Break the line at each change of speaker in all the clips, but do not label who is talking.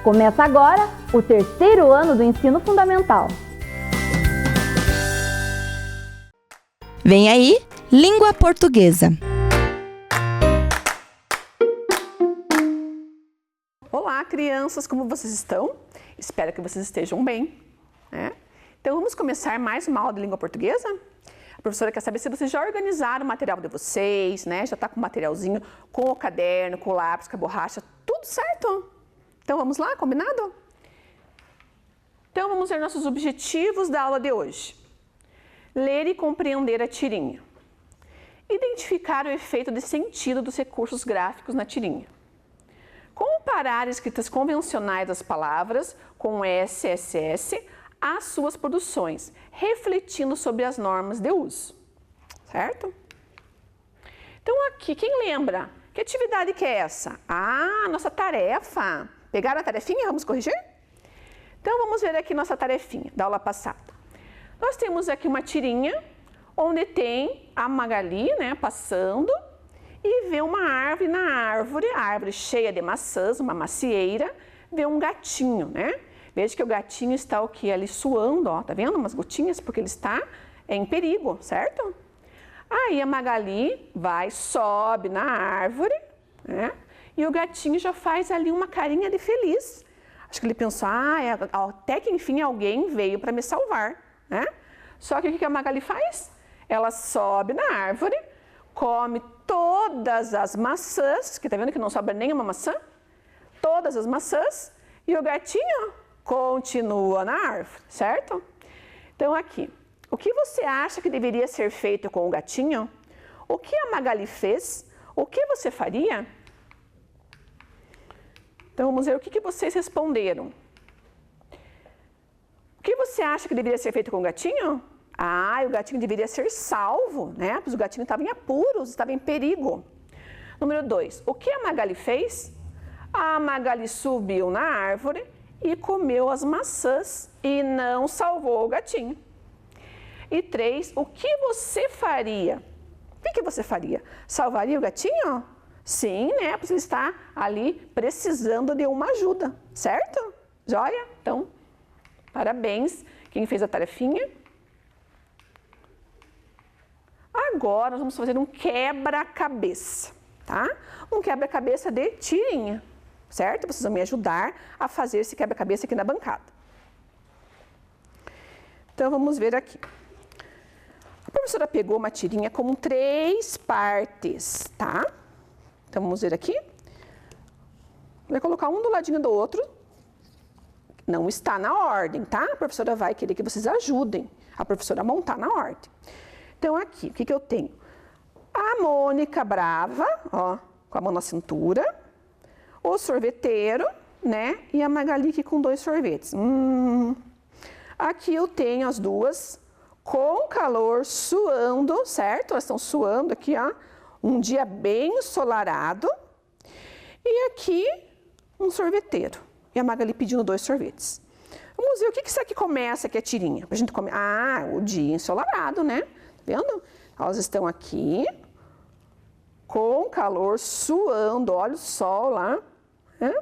Começa agora o terceiro ano do ensino fundamental.
Vem aí, língua portuguesa.
Olá, crianças, como vocês estão? Espero que vocês estejam bem, né? Então, vamos começar mais uma aula de língua portuguesa? A professora quer saber se vocês já organizaram o material de vocês, né? Já está com o materialzinho, com o caderno, com o lápis, com a borracha, tudo certo? Então, vamos lá, combinado? Então, vamos ver nossos objetivos da aula de hoje. Ler e compreender a tirinha. Identificar o efeito de sentido dos recursos gráficos na tirinha. Comparar escritas convencionais das palavras com SSS às suas produções, refletindo sobre as normas de uso. Certo? Então, aqui, quem lembra? Que atividade que é essa? Ah, nossa tarefa. Pegaram a tarefinha? Vamos corrigir? Então, vamos ver aqui nossa tarefinha da aula passada. Nós temos aqui uma tirinha, onde tem a Magali, né, passando, e vê uma árvore na árvore, a árvore cheia de maçãs, uma macieira, vê um gatinho, né? Veja que o gatinho está o que? Ali suando, ó, tá vendo? Umas gotinhas, porque ele está em perigo, certo? Aí a Magali vai, sobe na árvore, né? E o gatinho já faz ali uma carinha de feliz. Acho que ele pensou, até que enfim alguém veio para me salvar, né? Só que o que a Magali faz? Ela sobe na árvore, come todas as maçãs, que tá vendo que não sobra nenhuma maçã? Todas as maçãs, e o gatinho continua na árvore, certo? Então aqui, o que você acha que deveria ser feito com o gatinho? O que a Magali fez? O que você faria? Então vamos ver o que vocês responderam. O que você acha que deveria ser feito com o gatinho? Ah, o gatinho deveria ser salvo, né? Pois o gatinho estava em apuros, estava em perigo. Número 2, o que a Magali fez? A Magali subiu na árvore e comeu as maçãs e não salvou o gatinho. E 3, o que você faria? O que você faria? Salvaria o gatinho? Sim, né? Porque ele está ali precisando de uma ajuda, certo? Joia? Então, parabéns quem fez a tarefinha. Agora nós vamos fazer um quebra-cabeça, tá? Um quebra-cabeça de tirinha, certo? Vocês vão me ajudar a fazer esse quebra-cabeça aqui na bancada. Então, vamos ver aqui. A professora pegou uma tirinha com 3 partes, tá? Então, vamos ver aqui. Vai colocar um do ladinho do outro. Não está na ordem, tá? A professora vai querer que vocês ajudem a professora a montar na ordem. Então, aqui, o que eu tenho? A Mônica brava, ó, com a mão na cintura. O sorveteiro, né? E a Magali aqui com 2 sorvetes. Aqui eu tenho as duas com calor, suando, certo? Elas estão suando aqui, ó. Um dia bem ensolarado. E aqui, um sorveteiro. E a Magali pedindo 2 sorvetes. Vamos ver o que isso aqui começa aqui a tirinha. Pra gente comer. Ah, o dia ensolarado, né? Tá vendo? Elas estão aqui, com calor, suando. Olha o sol lá. Né?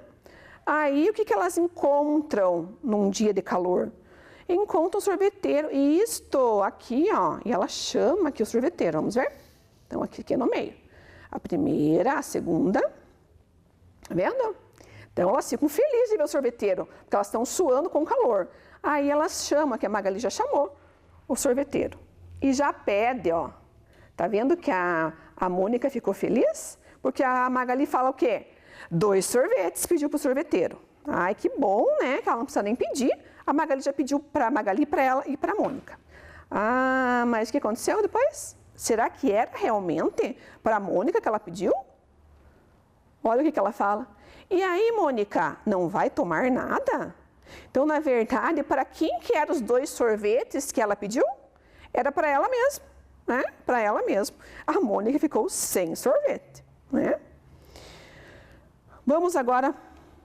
Aí, o que elas encontram num dia de calor? Encontram o sorveteiro. Isto aqui, ó. E ela chama aqui o sorveteiro. Vamos ver? Então, aqui no meio. A primeira, a segunda. Tá vendo? Então, elas ficam felizes de ver o sorveteiro, porque elas estão suando com calor. Aí, elas chamam, que a Magali já chamou, o sorveteiro. E já pede, ó. Tá vendo que a Mônica ficou feliz? Porque a Magali fala o quê? 2 sorvetes pediu pro sorveteiro. Ai, que bom, né? Que ela não precisa nem pedir. A Magali já pediu pra Magali, pra ela e pra Mônica. Ah, mas o que aconteceu depois? Será que era realmente para a Mônica que ela pediu? Olha o que ela fala. E aí, Mônica, não vai tomar nada? Então, na verdade, para quem que eram os 2 sorvetes que ela pediu? Era para ela mesma, né? Para ela mesma. A Mônica ficou sem sorvete, né? Vamos agora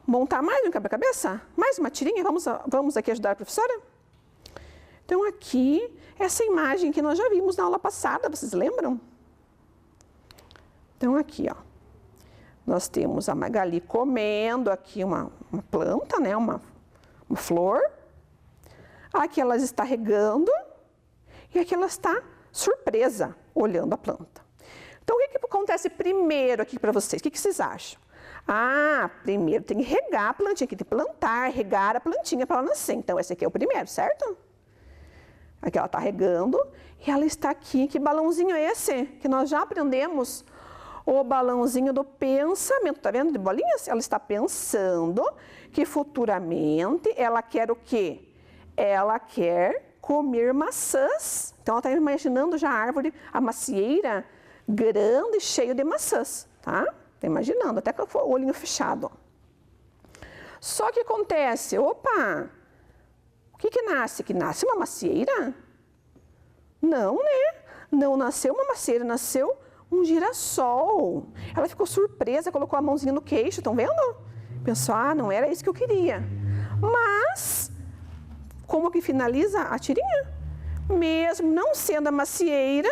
montar mais um quebra-cabeça? Mais uma tirinha? Vamos aqui ajudar a professora? Então, aqui, essa imagem que nós já vimos na aula passada, vocês lembram? Então, aqui, ó. Nós temos a Magali comendo aqui uma planta, né? Uma flor. Aqui ela está regando e aqui ela está surpresa, olhando a planta. Então, o que acontece primeiro aqui para vocês? O que vocês acham? Ah, primeiro tem que regar a plantinha, tem que plantar, regar a plantinha para ela nascer. Então, esse aqui é o primeiro, certo? Aqui ela está regando e ela está aqui. Que balãozinho é esse? Que nós já aprendemos. O balãozinho do pensamento, tá vendo de bolinhas? Ela está pensando que futuramente ela quer o quê? Ela quer comer maçãs. Então, ela está imaginando já a árvore, a macieira, grande e cheio de maçãs, tá? Está imaginando, até com o olhinho fechado. Só que acontece, opa, o que nasce? Que nasce uma macieira? Não, né? Não nasceu uma macieira, nasceu um girassol. Ela ficou surpresa, colocou a mãozinha no queixo, estão vendo? Pensou, ah, não era isso que eu queria. Mas, como que finaliza a tirinha? Mesmo não sendo a macieira,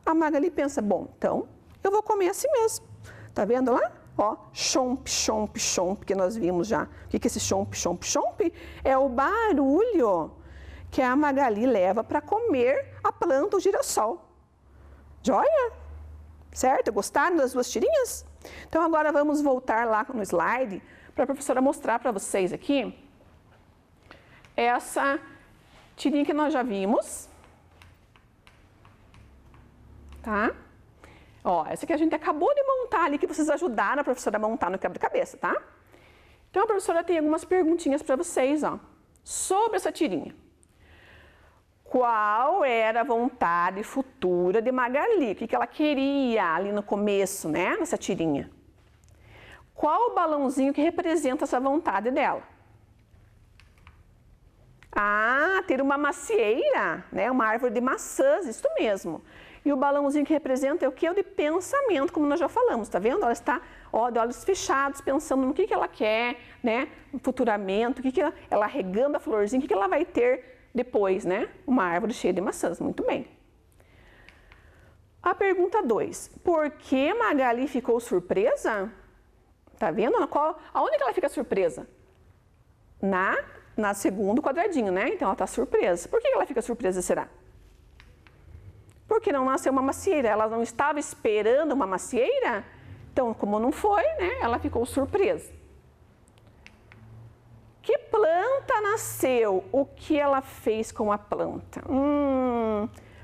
a Magali pensa, bom, então eu vou comer assim mesmo. Tá vendo lá? Ó, chomp, chomp, chomp, que nós vimos já. O que é esse chomp, chomp, chomp? É o barulho que a Magali leva para comer a planta, o girassol. Joia? Certo? Gostaram das duas tirinhas? Então, agora vamos voltar lá no slide para a professora mostrar para vocês aqui essa tirinha que nós já vimos. Tá? Ó, essa que a gente acabou de montar ali, que vocês ajudaram a professora a montar no quebra-cabeça, tá? Então, a professora tem algumas perguntinhas para vocês, ó, sobre essa tirinha. Qual era a vontade futura de Magali? O que ela queria ali no começo, né, nessa tirinha? Qual o balãozinho que representa essa vontade dela? Ah, ter uma macieira, né, uma árvore de maçãs, isso mesmo. E o balãozinho que representa é o que? O de pensamento, como nós já falamos, tá vendo? Ela está, ó, de olhos fechados, pensando no que ela quer, né? Futuramente, o que ela regando a florzinha, o que ela vai ter depois, né? Uma árvore cheia de maçãs, muito bem. A pergunta 2, por que Magali ficou surpresa? Tá vendo? Aonde que ela fica surpresa? Na segundo quadradinho, né? Então ela está surpresa. Por que ela fica surpresa, será? Porque não nasceu uma macieira, ela não estava esperando uma macieira, então como não foi, né, ela ficou surpresa. Que planta nasceu? O que ela fez com a planta?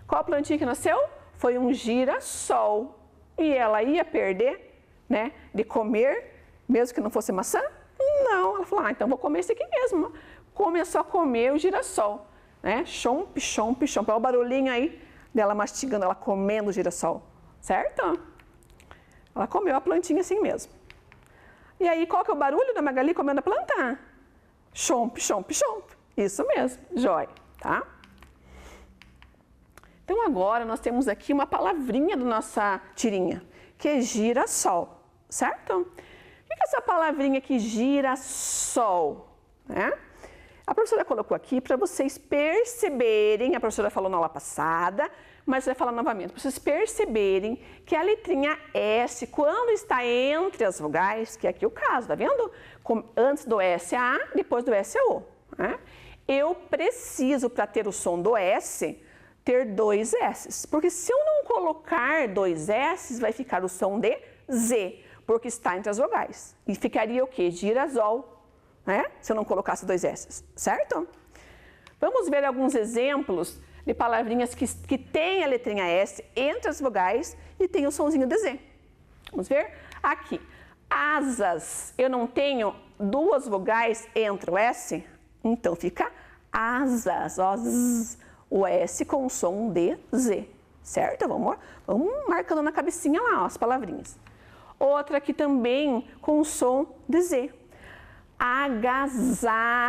Qual a plantinha que nasceu? Foi um girassol. E ela ia perder, né, de comer, mesmo que não fosse maçã? Não, ela falou, então vou comer esse aqui mesmo. Começou a comer o girassol, né, chomp, chomp, chomp, olha o barulhinho aí dela mastigando, ela comendo o girassol, certo? Ela comeu a plantinha assim mesmo. E aí, qual que é o barulho da Magali comendo a planta? Chomp, chomp, chomp. Isso mesmo, jóia, tá? Então, agora nós temos aqui uma palavrinha da nossa tirinha, que é girassol, certo? O que é essa palavrinha aqui, girassol, né? A professora colocou aqui para vocês perceberem, a professora falou na aula passada, mas vai falar novamente, para vocês perceberem que a letrinha S, quando está entre as vogais, que é aqui o caso, tá vendo? Antes do S é A, depois do S é O. Né? Eu preciso, para ter o som do S, ter dois S's, porque se eu não colocar dois S's, vai ficar o som de Z, porque está entre as vogais. E ficaria o quê? Girassol. Né? Se eu não colocasse dois S's, certo? Vamos ver alguns exemplos de palavrinhas que têm a letrinha S entre as vogais e tem o sonzinho de Z. Vamos ver? Aqui, asas, eu não tenho duas vogais entre o S, então fica asas, ó, zzz, o S com o som de Z, certo? Vamos marcando na cabecinha lá, ó, as palavrinhas. Outra aqui também com o som de Z. Agasalho,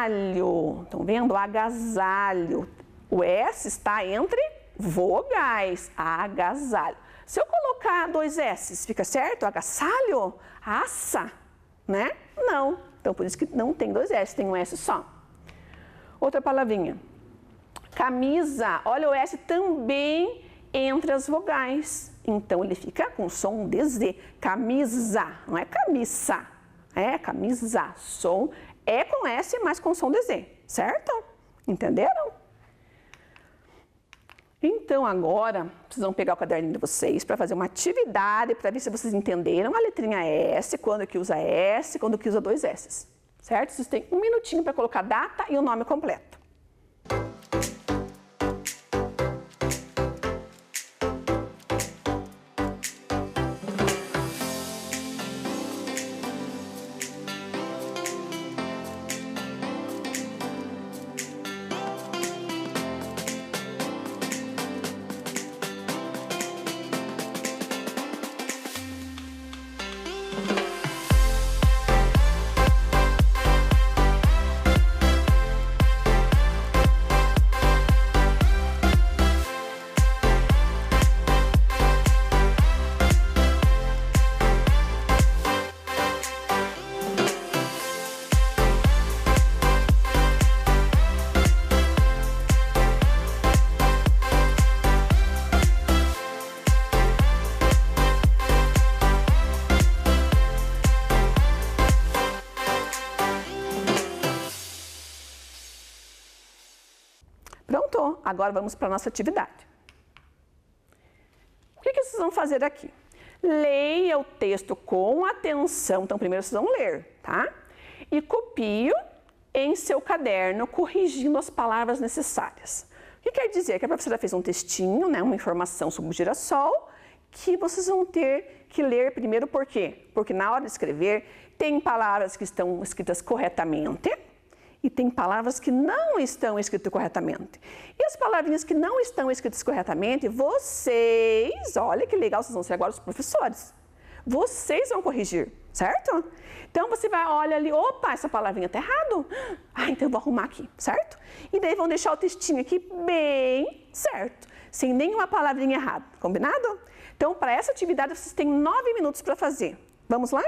estão vendo? Agasalho. O S está entre vogais. Agasalho. Se eu colocar dois S's, fica certo? Agasalho? Aça, né? Não. Então, por isso que não tem dois S, tem um S só. Outra palavrinha. Camisa. Olha o S também entre as vogais. então ele fica com som de Z. Camisa, não é camisa, é camisa. Som é com S, mas com som de Z, certo? Entenderam? Então agora, vocês vão pegar o caderninho de vocês para fazer uma atividade, para ver se vocês entenderam a letrinha S, quando que usa S, quando que usa 2 S, certo? Vocês têm um minutinho para colocar a data e o nome completo. Pronto, agora vamos para a nossa atividade. O que vocês vão fazer aqui? Leia o texto com atenção. Então, primeiro vocês vão ler, tá? E copie em seu caderno, corrigindo as palavras necessárias. O que quer dizer? Que a professora fez um textinho, né, uma informação sobre o girassol, que vocês vão ter que ler primeiro. Por quê? Porque na hora de escrever, tem palavras que estão escritas corretamente, e tem palavras que não estão escritas corretamente. E as palavrinhas que não estão escritas corretamente, vocês, olha que legal, vocês vão ser agora os professores. Vocês vão corrigir, certo? Então você vai, olha ali, opa, essa palavrinha está errado. Ah, então eu vou arrumar aqui, certo? E daí vão deixar o textinho aqui bem certo, sem nenhuma palavrinha errada, combinado? Então, para essa atividade, vocês têm 9 minutos para fazer. Vamos lá?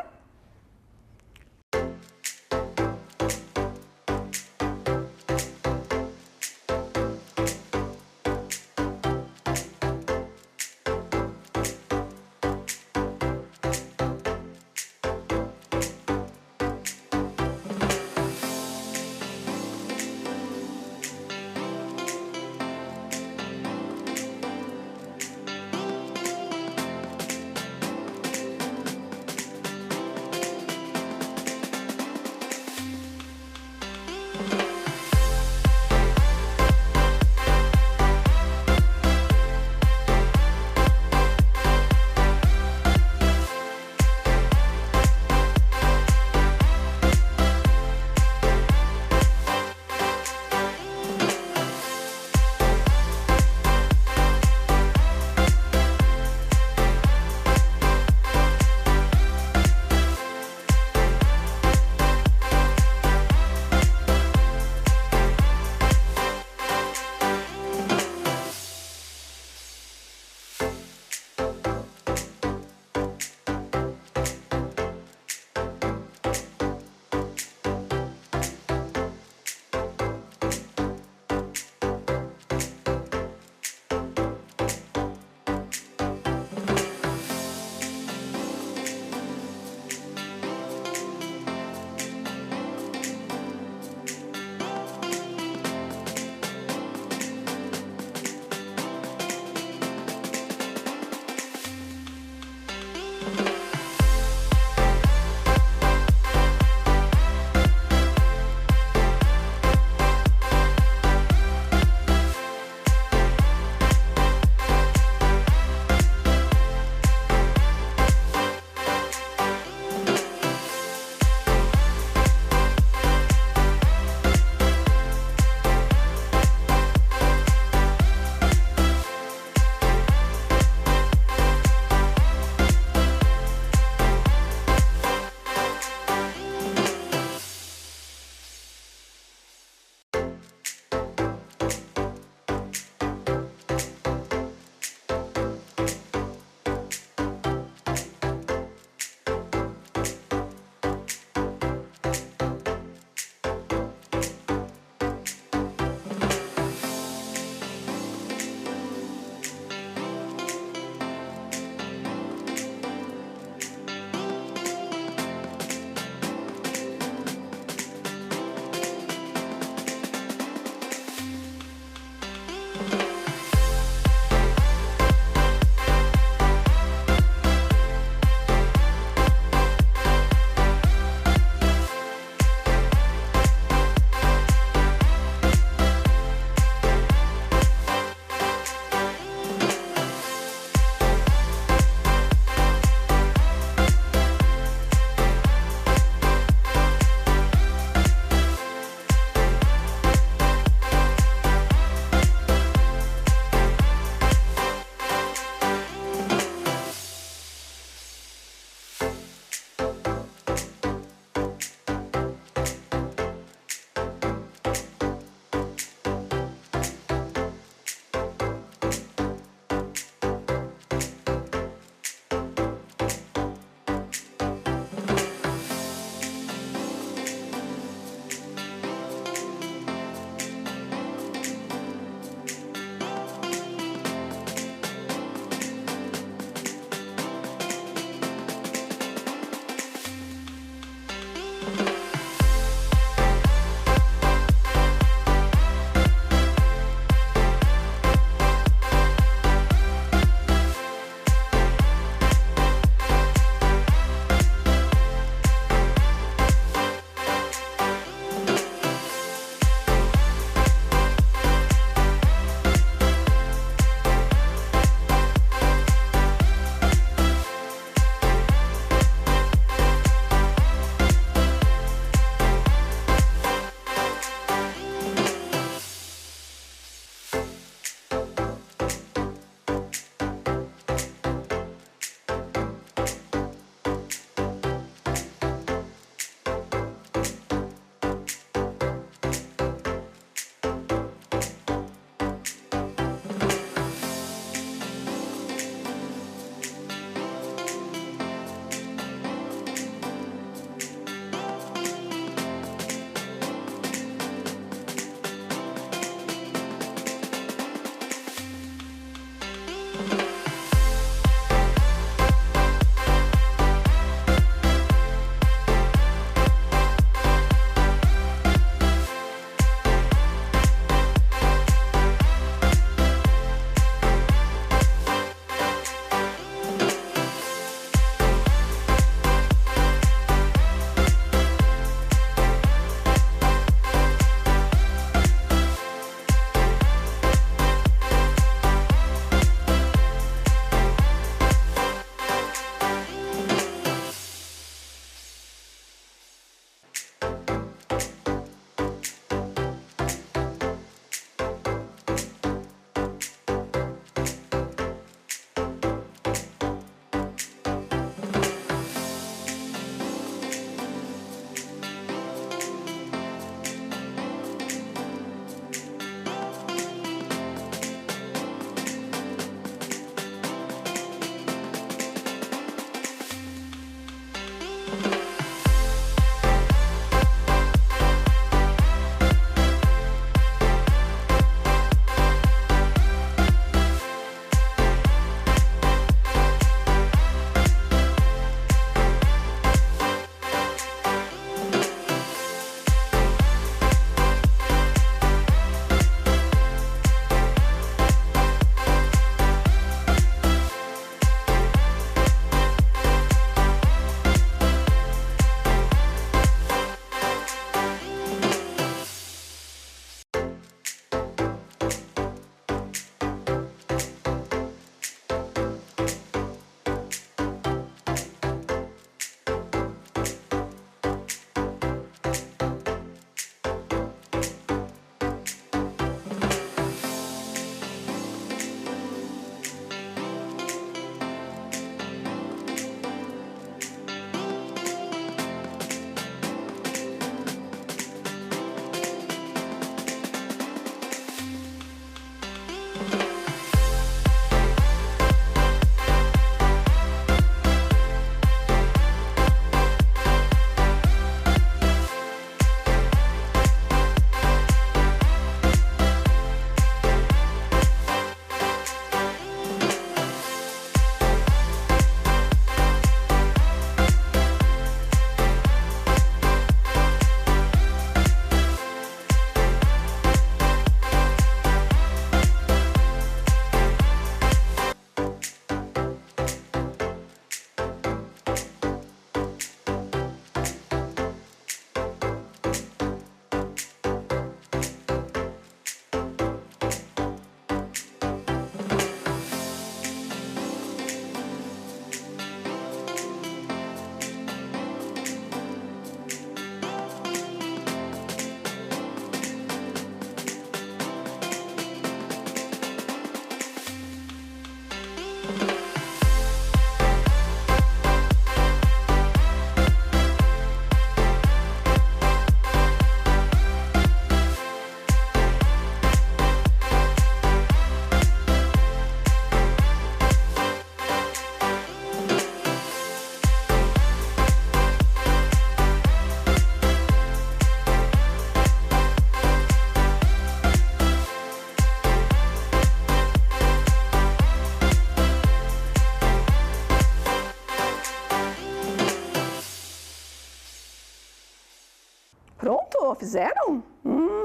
fizeram?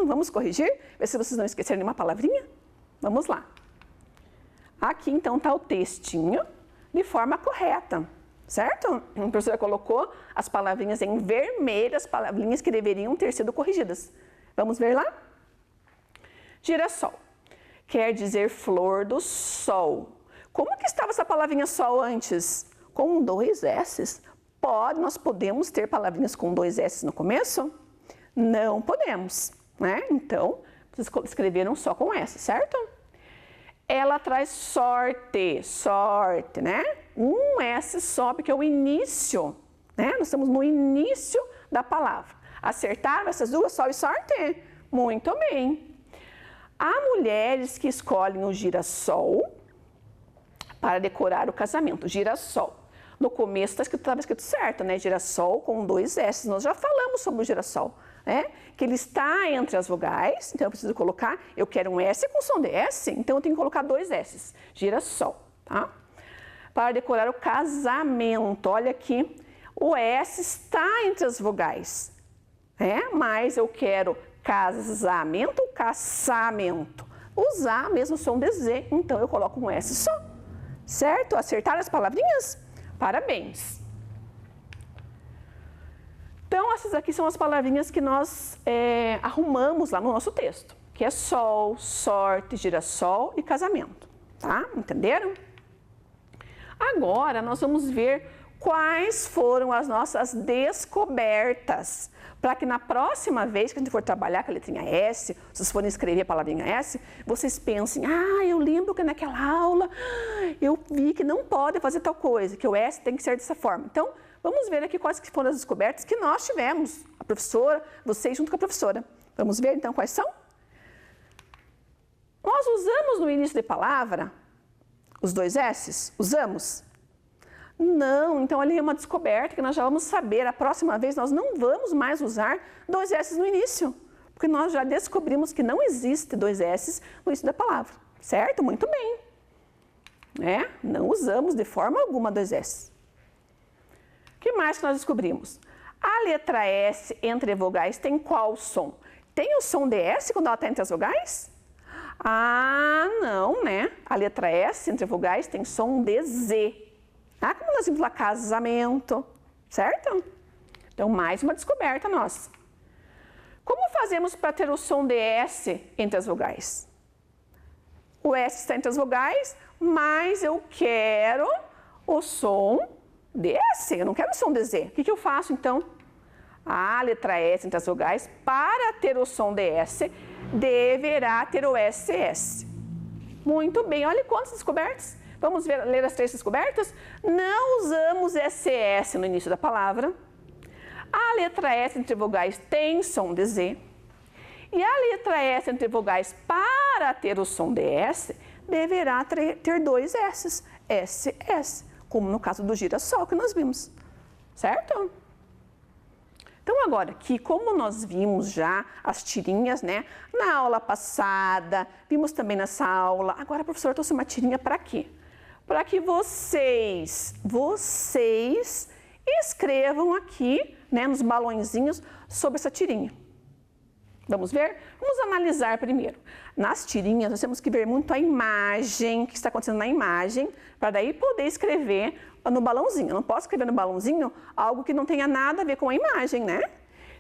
Vamos corrigir? Ver se vocês não esqueceram nenhuma palavrinha? Vamos lá. Aqui, então, está o textinho de forma correta, certo? A professora colocou as palavrinhas em vermelho, as palavrinhas que deveriam ter sido corrigidas. Vamos ver lá? Girassol quer dizer flor do sol. Como que estava essa palavrinha sol antes? Com 2 S's. Nós podemos ter palavrinhas com 2 S's no começo? Não podemos, né? Então, vocês escreveram só com S, certo? Ela traz sorte, sorte, né? Um S só, porque é o início, né? Nós estamos no início da palavra. Acertaram essas duas, sol e sorte? Muito bem. Há mulheres que escolhem o girassol para decorar o casamento. Girassol. No começo estava escrito certo, né? Girassol com 2 S. Nós já falamos sobre o girassol, né? Que ele está entre as vogais, então eu preciso colocar, eu quero um S com som de S, então eu tenho que colocar 2 S's. Girassol, tá? Para decorar o casamento, olha aqui, o S está entre as vogais, né? Mas eu quero casamento ou caçamento. Usar mesmo som de Z, então eu coloco um S só, certo? Acertaram as palavrinhas? Parabéns! Então, essas aqui são as palavrinhas que nós arrumamos lá no nosso texto, que é sol, sorte, girassol e casamento, tá? Entenderam? Agora, nós vamos ver quais foram as nossas descobertas, para que na próxima vez que a gente for trabalhar com a letrinha S, se vocês forem escrever a palavrinha S, vocês pensem, eu lembro que naquela aula eu vi que não pode fazer tal coisa, que o S tem que ser dessa forma. Então, vamos ver aqui quais que foram as descobertas que nós tivemos, a professora, vocês junto com a professora. Vamos ver então quais são? Nós usamos no início de palavra os 2 S's? Usamos? Não, então ali é uma descoberta que nós já vamos saber. A próxima vez nós não vamos mais usar 2 S's no início, porque nós já descobrimos que não existe 2 S's no início da palavra, certo? Muito bem. Não usamos de forma alguma 2 S's. O que mais que nós descobrimos? A letra S entre vogais tem qual som? Tem o som de S quando ela está entre as vogais? Não, né? A letra S entre vogais tem som de Z. Como nós vimos lá, casamento, certo? Então, mais uma descoberta nossa. Como fazemos para ter o som de S entre as vogais? O S está entre as vogais, mas eu quero o som de S, eu não quero o som de Z. O que eu faço, então? A letra S entre as vogais, para ter o som de S, deverá ter o SS. Muito bem, olha quantas descobertas. Vamos ler as 3 descobertas? Não usamos SS no início da palavra. A letra S entre vogais tem som de Z. E a letra S entre vogais, para ter o som de S, deverá ter 2 S's, SS, como no caso do girassol que nós vimos, certo? Então, agora aqui, como nós vimos já as tirinhas, né, na aula passada, vimos também nessa aula, agora a professora trouxe uma tirinha para quê? Para que vocês escrevam aqui, né, nos balõezinhos, sobre essa tirinha. Vamos ver? Vamos analisar primeiro. Nas tirinhas, nós temos que ver muito a imagem, o que está acontecendo na imagem, para daí poder escrever no balãozinho. Eu não posso escrever no balãozinho algo que não tenha nada a ver com a imagem, né?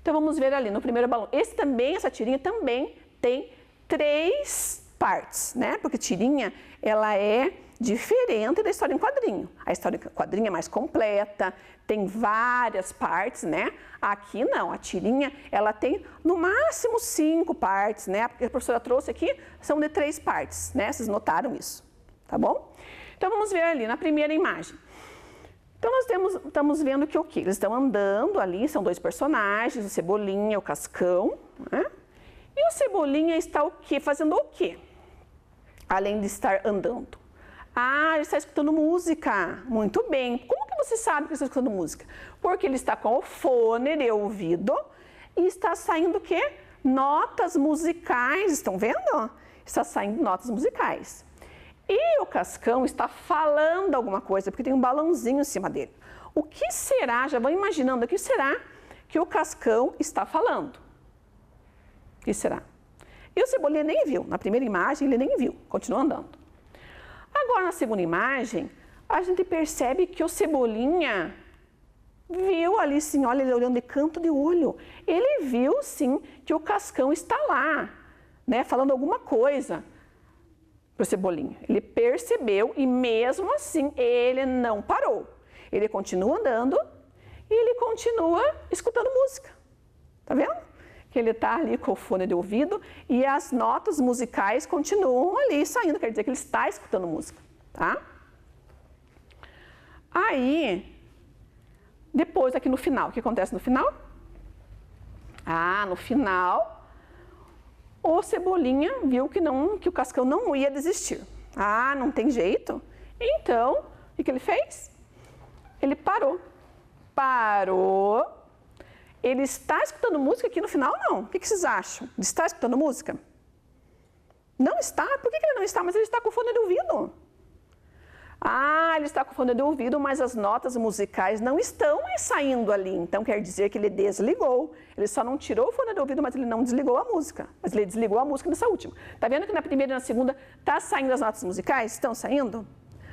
Então, vamos ver ali no primeiro balão. Essa tirinha também tem 3 partes, né? Porque tirinha, ela é diferente da história em quadrinho. A história em quadrinho é mais completa, tem várias partes, né? Aqui não, a tirinha, ela tem no máximo 5 partes, né? Porque a professora trouxe aqui, são de 3 partes, né? Vocês notaram isso, tá bom? Então, vamos ver ali na primeira imagem. Então, nós estamos vendo que o quê? Eles estão andando ali, são 2 personagens, o Cebolinha e o Cascão, né? E o Cebolinha está o quê? Fazendo o quê? Além de estar andando. Ele está escutando música. Muito bem. Como que você sabe que ele está escutando música? Porque ele está com o fone de ouvido e está saindo o quê? Notas musicais. Estão vendo? Está saindo notas musicais. E o Cascão está falando alguma coisa, porque tem um balãozinho em cima dele. O que será? Já vão imaginando, o que será que o Cascão está falando? que será? E o Cebolinha nem viu. Na primeira imagem, ele nem viu. Continua andando. Agora, na segunda imagem, a gente percebe que o Cebolinha viu ali, sim, olha, ele olhando de canto de olho. Ele viu, sim, que o Cascão está lá, né, falando alguma coisa para o Cebolinha. Ele percebeu e, mesmo assim, ele não parou. Ele continua andando e ele continua escutando música. Tá vendo? Que ele está ali com o fone de ouvido e as notas musicais continuam ali saindo, quer dizer que ele está escutando música, tá? Aí, depois aqui no final, o que acontece no final? No final, o Cebolinha viu que o Cascão não ia desistir. Não tem jeito. Então, o que ele fez? Ele parou. Ele está escutando música aqui no final? Não. O que vocês acham? Ele está escutando música? Não está? Por que ele não está? Mas ele está com fone de ouvido. Ele está com fone de ouvido, mas as notas musicais não estão saindo ali. Então, quer dizer que ele desligou. Ele só não tirou o fone de ouvido, mas ele não desligou a música. Mas ele desligou a música nessa última. Tá vendo que na primeira e na segunda está saindo as notas musicais? Estão saindo?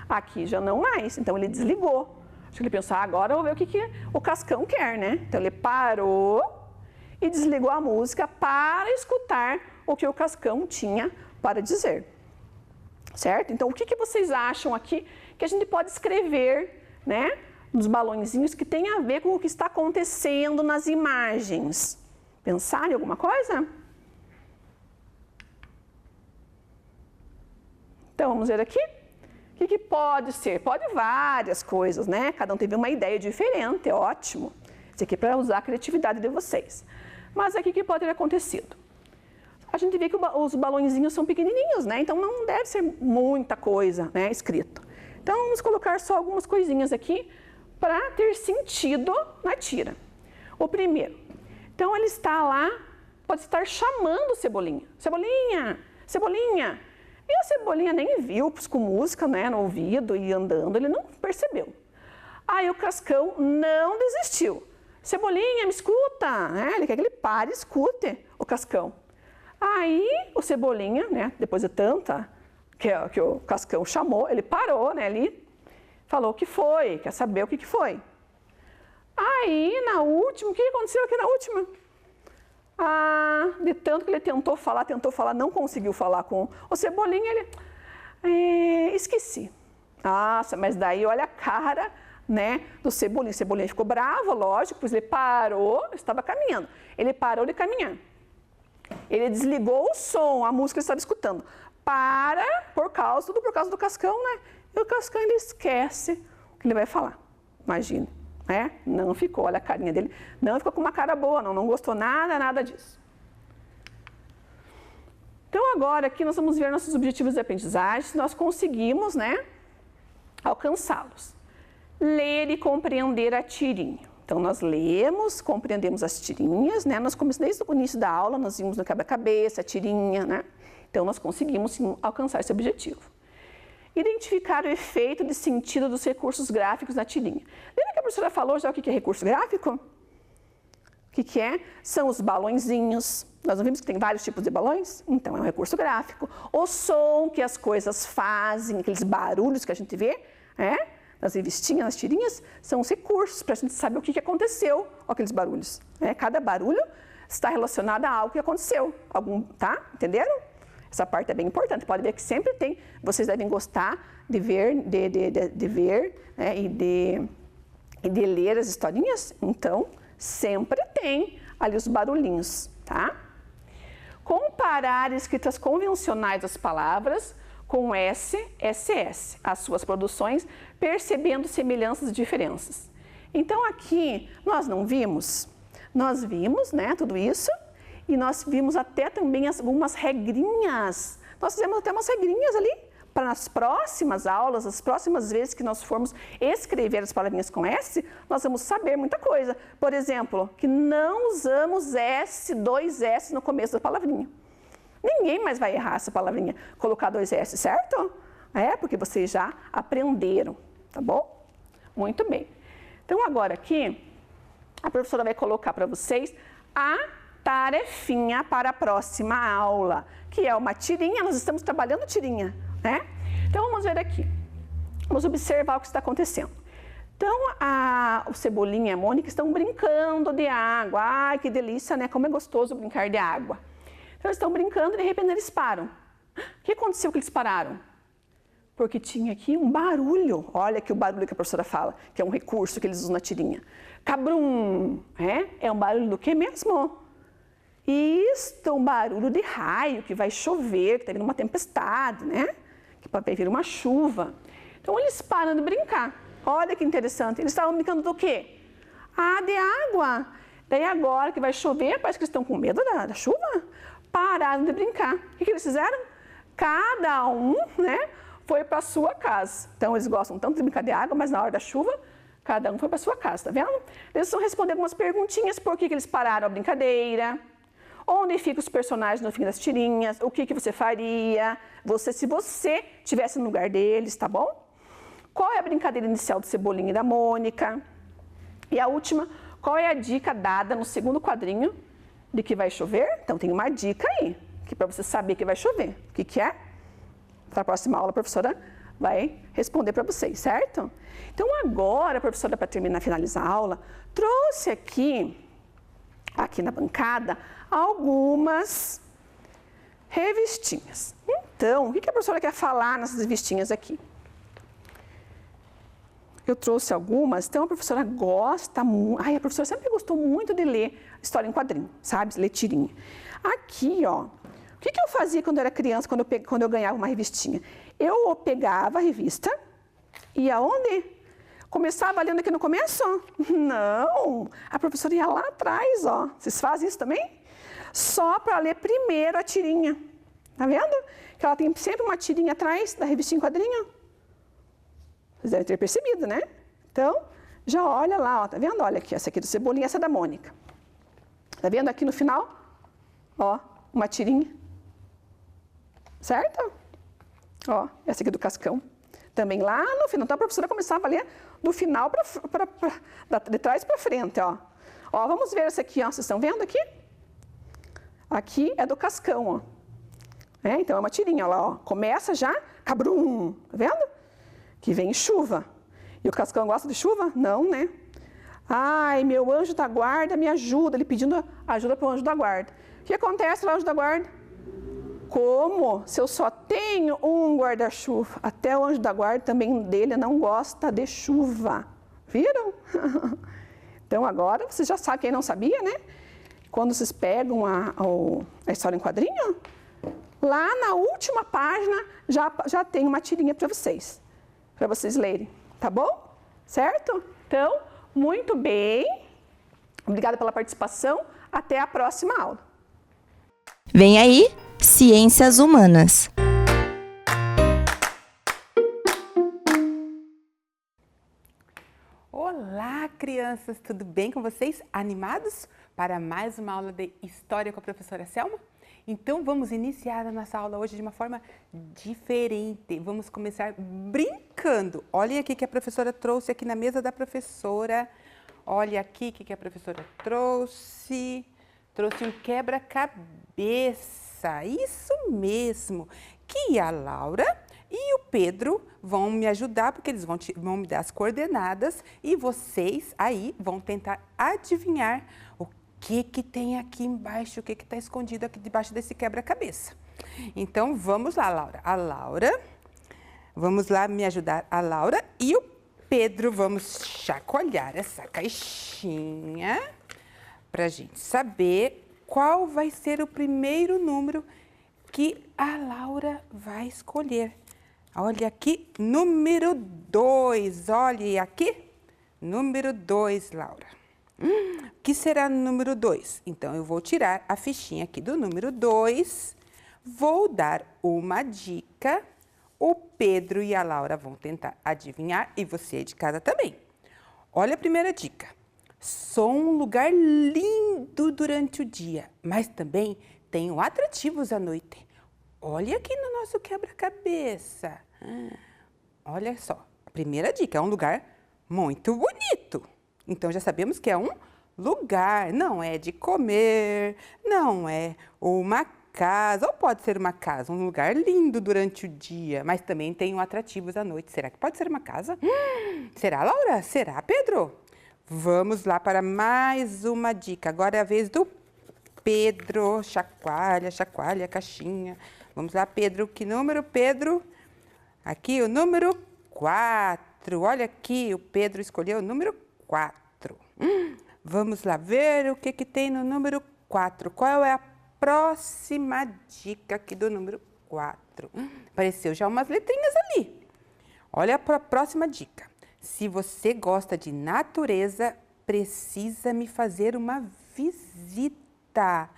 Aqui já não mais. Então, ele desligou. Acho que ele pensou, agora eu vou ver o que o Cascão quer, né? Então, ele parou e desligou a música para escutar o que o Cascão tinha para dizer. Certo? Então, o que vocês acham aqui que a gente pode escrever, né, nos balõezinhos que tem a ver com o que está acontecendo nas imagens? Pensar em alguma coisa? Então, vamos ver aqui. O que pode ser? Pode várias coisas, né? Cada um teve uma ideia diferente, é ótimo. Isso aqui é para usar a criatividade de vocês. Mas aqui o que pode ter acontecido? A gente vê que os balõezinhos são pequenininhos, né? Então não deve ser muita coisa, né, escrito. Então vamos colocar só algumas coisinhas aqui para ter sentido na tira. O primeiro, então ele está lá, pode estar chamando o Cebolinha. Cebolinha, Cebolinha. E o Cebolinha nem viu, com música, né, no ouvido e andando, ele não percebeu. Aí o Cascão não desistiu. Cebolinha, me escuta, né? Ele quer que ele pare e escute o Cascão. Aí o Cebolinha, né, depois de tanta que o Cascão chamou, ele parou, né, ali, falou o que foi, quer saber o que foi. Aí, na última, o que aconteceu aqui na última? De tanto que ele tentou falar, não conseguiu falar com o Cebolinha, ele esqueci. Nossa, mas daí olha a cara, né, do Cebolinha. O Cebolinha ficou bravo, lógico, pois ele parou, estava caminhando. Ele parou de caminhar. Ele desligou o som, a música que ele estava escutando, por causa do Cascão, né? E o Cascão ele esquece o que ele vai falar. Imagine, né? Não ficou, olha a carinha dele, não ficou com uma cara boa, não gostou nada disso. Então agora aqui nós vamos ver nossos objetivos de aprendizagem, se nós conseguimos, né, alcançá-los. Ler e compreender a tirinha. Então, nós lemos, compreendemos as tirinhas, né? Nós começamos desde o início da aula, nós vimos no quebra-cabeça, a tirinha, né? Então, nós conseguimos sim, alcançar esse objetivo. Identificar o efeito de sentido dos recursos gráficos na tirinha. Lembra que a professora falou já o que é recurso gráfico? O que é? São os balõezinhos. Nós não vimos que tem vários tipos de balões? Então, é um recurso gráfico. O som que as coisas fazem, aqueles barulhos que a gente vê, nas revistinhas, nas tirinhas, são os recursos para a gente saber o que aconteceu com aqueles barulhos. Cada barulho está relacionado a algo que aconteceu. Tá? Entenderam? Essa parte é bem importante. Pode ver que sempre tem, vocês devem gostar de ver, de ver, né, e de ler as historinhas. Então, sempre tem ali os barulhinhos, tá? Comparar escritas convencionais das palavras com SS, as suas produções, percebendo semelhanças e diferenças. Então, aqui, nós não vimos? Nós vimos, né, tudo isso, e nós vimos até também algumas regrinhas. Nós fizemos até umas regrinhas ali, para nas próximas aulas, as próximas vezes que nós formos escrever as palavrinhas com S, nós vamos saber muita coisa. Por exemplo, que não usamos dois S no começo da palavrinha. Ninguém mais vai errar essa palavrinha, colocar dois S, certo? Porque vocês já aprenderam, tá bom? Muito bem. Então, agora aqui, a professora vai colocar para vocês a tarefinha para a próxima aula, que é uma tirinha. Nós estamos trabalhando tirinha, né? Então, vamos ver aqui. Vamos observar o que está acontecendo. Então, o Cebolinha e a Mônica estão brincando de água. Ai, que delícia, né? Como é gostoso brincar de água. Então, eles estão brincando e, de repente, eles param. O que aconteceu que eles pararam? Porque tinha aqui um barulho. Olha aqui o barulho que a professora fala, que é um recurso que eles usam na tirinha. Cabrum! É um barulho do que mesmo? Isto, um barulho de raio, que vai chover, que está vindo uma tempestade, né? Que vai vir uma chuva. Então, eles param de brincar. Olha que interessante. Eles estavam brincando do quê? De água. Daí, agora que vai chover, parece que eles estão com medo da chuva. Pararam de brincar. O que eles fizeram? Cada um, né, foi para a sua casa. Então, eles gostam tanto de brincar de água, mas na hora da chuva, cada um foi para a sua casa, tá vendo? Eles vão responder algumas perguntinhas. Por que eles pararam a brincadeira? Onde ficam os personagens no fim das tirinhas? O que você faria? Se você estivesse no lugar deles, tá bom? Qual é a brincadeira inicial do Cebolinha e da Mônica? E a última, qual é a dica dada no segundo quadrinho de que vai chover? Então, tem uma dica aí, que para você saber que vai chover. O que é? Para a próxima aula, a professora vai responder para vocês, certo? Então, agora, a professora, para terminar, finalizar a aula, trouxe aqui na bancada, algumas revistinhas. Então, o que a professora quer falar nessas revistinhas aqui? Eu trouxe algumas, então a professora gosta muito. A professora sempre gostou muito de ler história em quadrinho, sabe? Ler tirinha. Aqui, ó, o que eu fazia quando eu era criança, quando eu ganhava uma revistinha? Eu pegava a revista e aonde? Começava lendo aqui no começo? Não! A professora ia lá atrás, ó. Vocês fazem isso também? Só para ler primeiro a tirinha. Tá vendo? Que ela tem sempre uma tirinha atrás da revistinha em quadrinho. Vocês devem ter percebido, né? Então, já olha lá, ó, tá vendo? Olha aqui, essa aqui do Cebolinha, essa da Mônica. Tá vendo aqui no final? Ó, uma tirinha. Certo? Ó, essa aqui do Cascão. Também lá no final. Então, a professora começava a ler do final de trás para frente, ó. Ó, vamos ver essa aqui, ó. Vocês estão vendo aqui? Aqui é do Cascão, ó. Então, é uma tirinha, ó lá, ó. Começa já, cabrum, tá vendo? Que vem chuva. E o Cascão gosta de chuva? Não, né? Ai, meu anjo da guarda me ajuda. Ele pedindo ajuda para o anjo da guarda. O que acontece lá, anjo da guarda? Como? Se eu só tenho um guarda-chuva. Até o anjo da guarda também dele não gosta de chuva. Viram? Então, agora vocês já sabem, quem não sabia, né? Quando vocês pegam a história em quadrinho, lá na última página já tem uma tirinha para vocês lerem, tá bom? Certo? Então, muito bem. Obrigada pela participação. Até a próxima aula.
Vem aí, Ciências Humanas.
Olá, crianças! Tudo bem com vocês? Animados para mais uma aula de História com a professora Selma? Então, vamos iniciar a nossa aula hoje de uma forma diferente. Vamos começar brincando. Olha aqui que a professora trouxe aqui na mesa da professora. Olha aqui o que a professora trouxe. Trouxe um quebra-cabeça. Isso mesmo. Que a Laura e o Pedro vão me ajudar, porque eles vão me dar as coordenadas e vocês aí vão tentar adivinhar o que tem aqui embaixo, o que está escondido aqui debaixo desse quebra-cabeça. Então, vamos lá, Laura. Vamos lá me ajudar, a Laura e o Pedro. Vamos chacoalhar essa caixinha para a gente saber qual vai ser o primeiro número que a Laura vai escolher. Olha aqui, número 2. Olha aqui, número 2, Laura. O que será o número 2? Então, eu vou tirar a fichinha aqui do número 2, vou dar uma dica, o Pedro e a Laura vão tentar adivinhar e você de casa também. Olha a primeira dica. Sou um lugar lindo durante o dia, mas também tenho atrativos à noite. Olha aqui no nosso quebra-cabeça. Olha só, a primeira dica, é um lugar muito bonito. Então, já sabemos que é um lugar, não é de comer, não é uma casa, ou pode ser uma casa, um lugar lindo durante o dia, mas também tem atrativos à noite. Será que pode ser uma casa? Será, Laura? Será, Pedro? Vamos lá para mais uma dica. Agora é a vez do Pedro. Chacoalha, chacoalha a caixinha. Vamos lá, Pedro. Que número, Pedro? Aqui o número 4. Olha aqui, o Pedro escolheu o número 4. Vamos lá ver o que tem no número 4. Qual é a próxima dica aqui do número 4? Apareceu já umas letrinhas ali. Olha para a próxima dica. Se você gosta de natureza, precisa me fazer uma visita.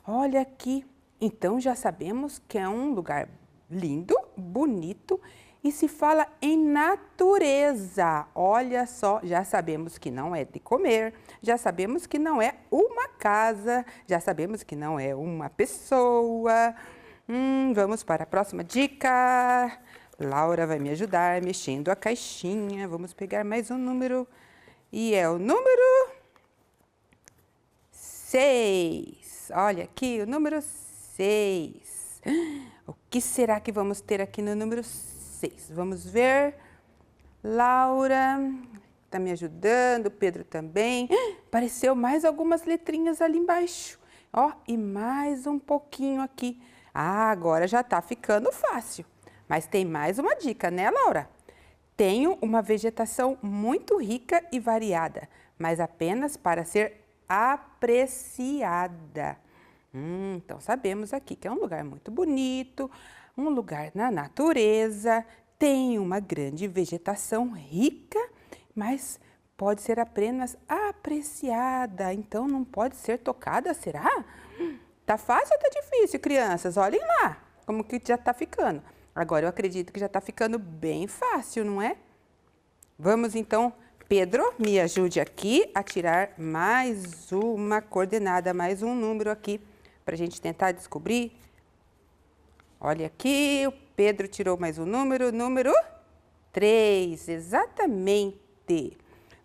Olha aqui. Então já sabemos que é um lugar lindo, bonito e se fala em natureza. Olha só, já sabemos que não é de comer, já sabemos que não é uma casa, já sabemos que não é uma pessoa. Vamos para a próxima dica. Laura vai me ajudar mexendo a caixinha. Vamos pegar mais um número. E é o número 6. Olha aqui, o número 6. O que será que vamos ter aqui no número 6? Vamos ver. Laura está me ajudando, Pedro também. Apareceu mais algumas letrinhas ali embaixo. Ó, e mais um pouquinho aqui. Ah, agora já está ficando fácil. Mas tem mais uma dica, né, Laura? Tenho uma vegetação muito rica e variada, mas apenas para ser apreciada. Então sabemos aqui que é um lugar muito bonito, um lugar na natureza, tem uma grande vegetação rica, mas pode ser apenas apreciada, então não pode ser tocada, será? Tá fácil ou tá difícil, crianças? Olhem lá, como que já tá ficando. Agora eu acredito que já tá ficando bem fácil, não é? Vamos então, Pedro, me ajude aqui a tirar mais uma coordenada, mais um número aqui, para a gente tentar descobrir. Olha aqui, o Pedro tirou mais um número 3, exatamente.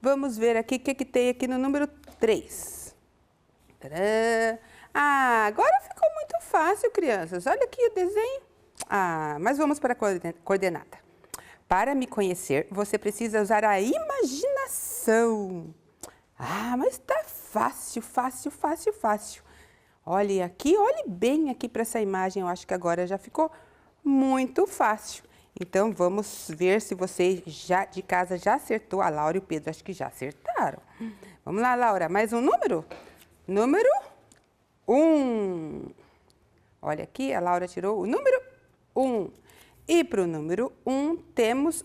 Vamos ver aqui o que tem aqui no número 3. Tcharam! Ah, agora ficou muito fácil, crianças. Olha aqui o desenho. Ah, mas vamos para a coordenada. Para me conhecer, você precisa usar a imaginação. Ah, mas tá fácil, fácil, fácil, fácil. Olhe aqui, olhe bem aqui para essa imagem. Eu acho que agora já ficou muito fácil. Então, vamos ver se você já de casa já acertou. A Laura e o Pedro acho que já acertaram. Vamos lá, Laura, mais um número? Número 1. Olha aqui, a Laura tirou o número 1. E para o número 1 temos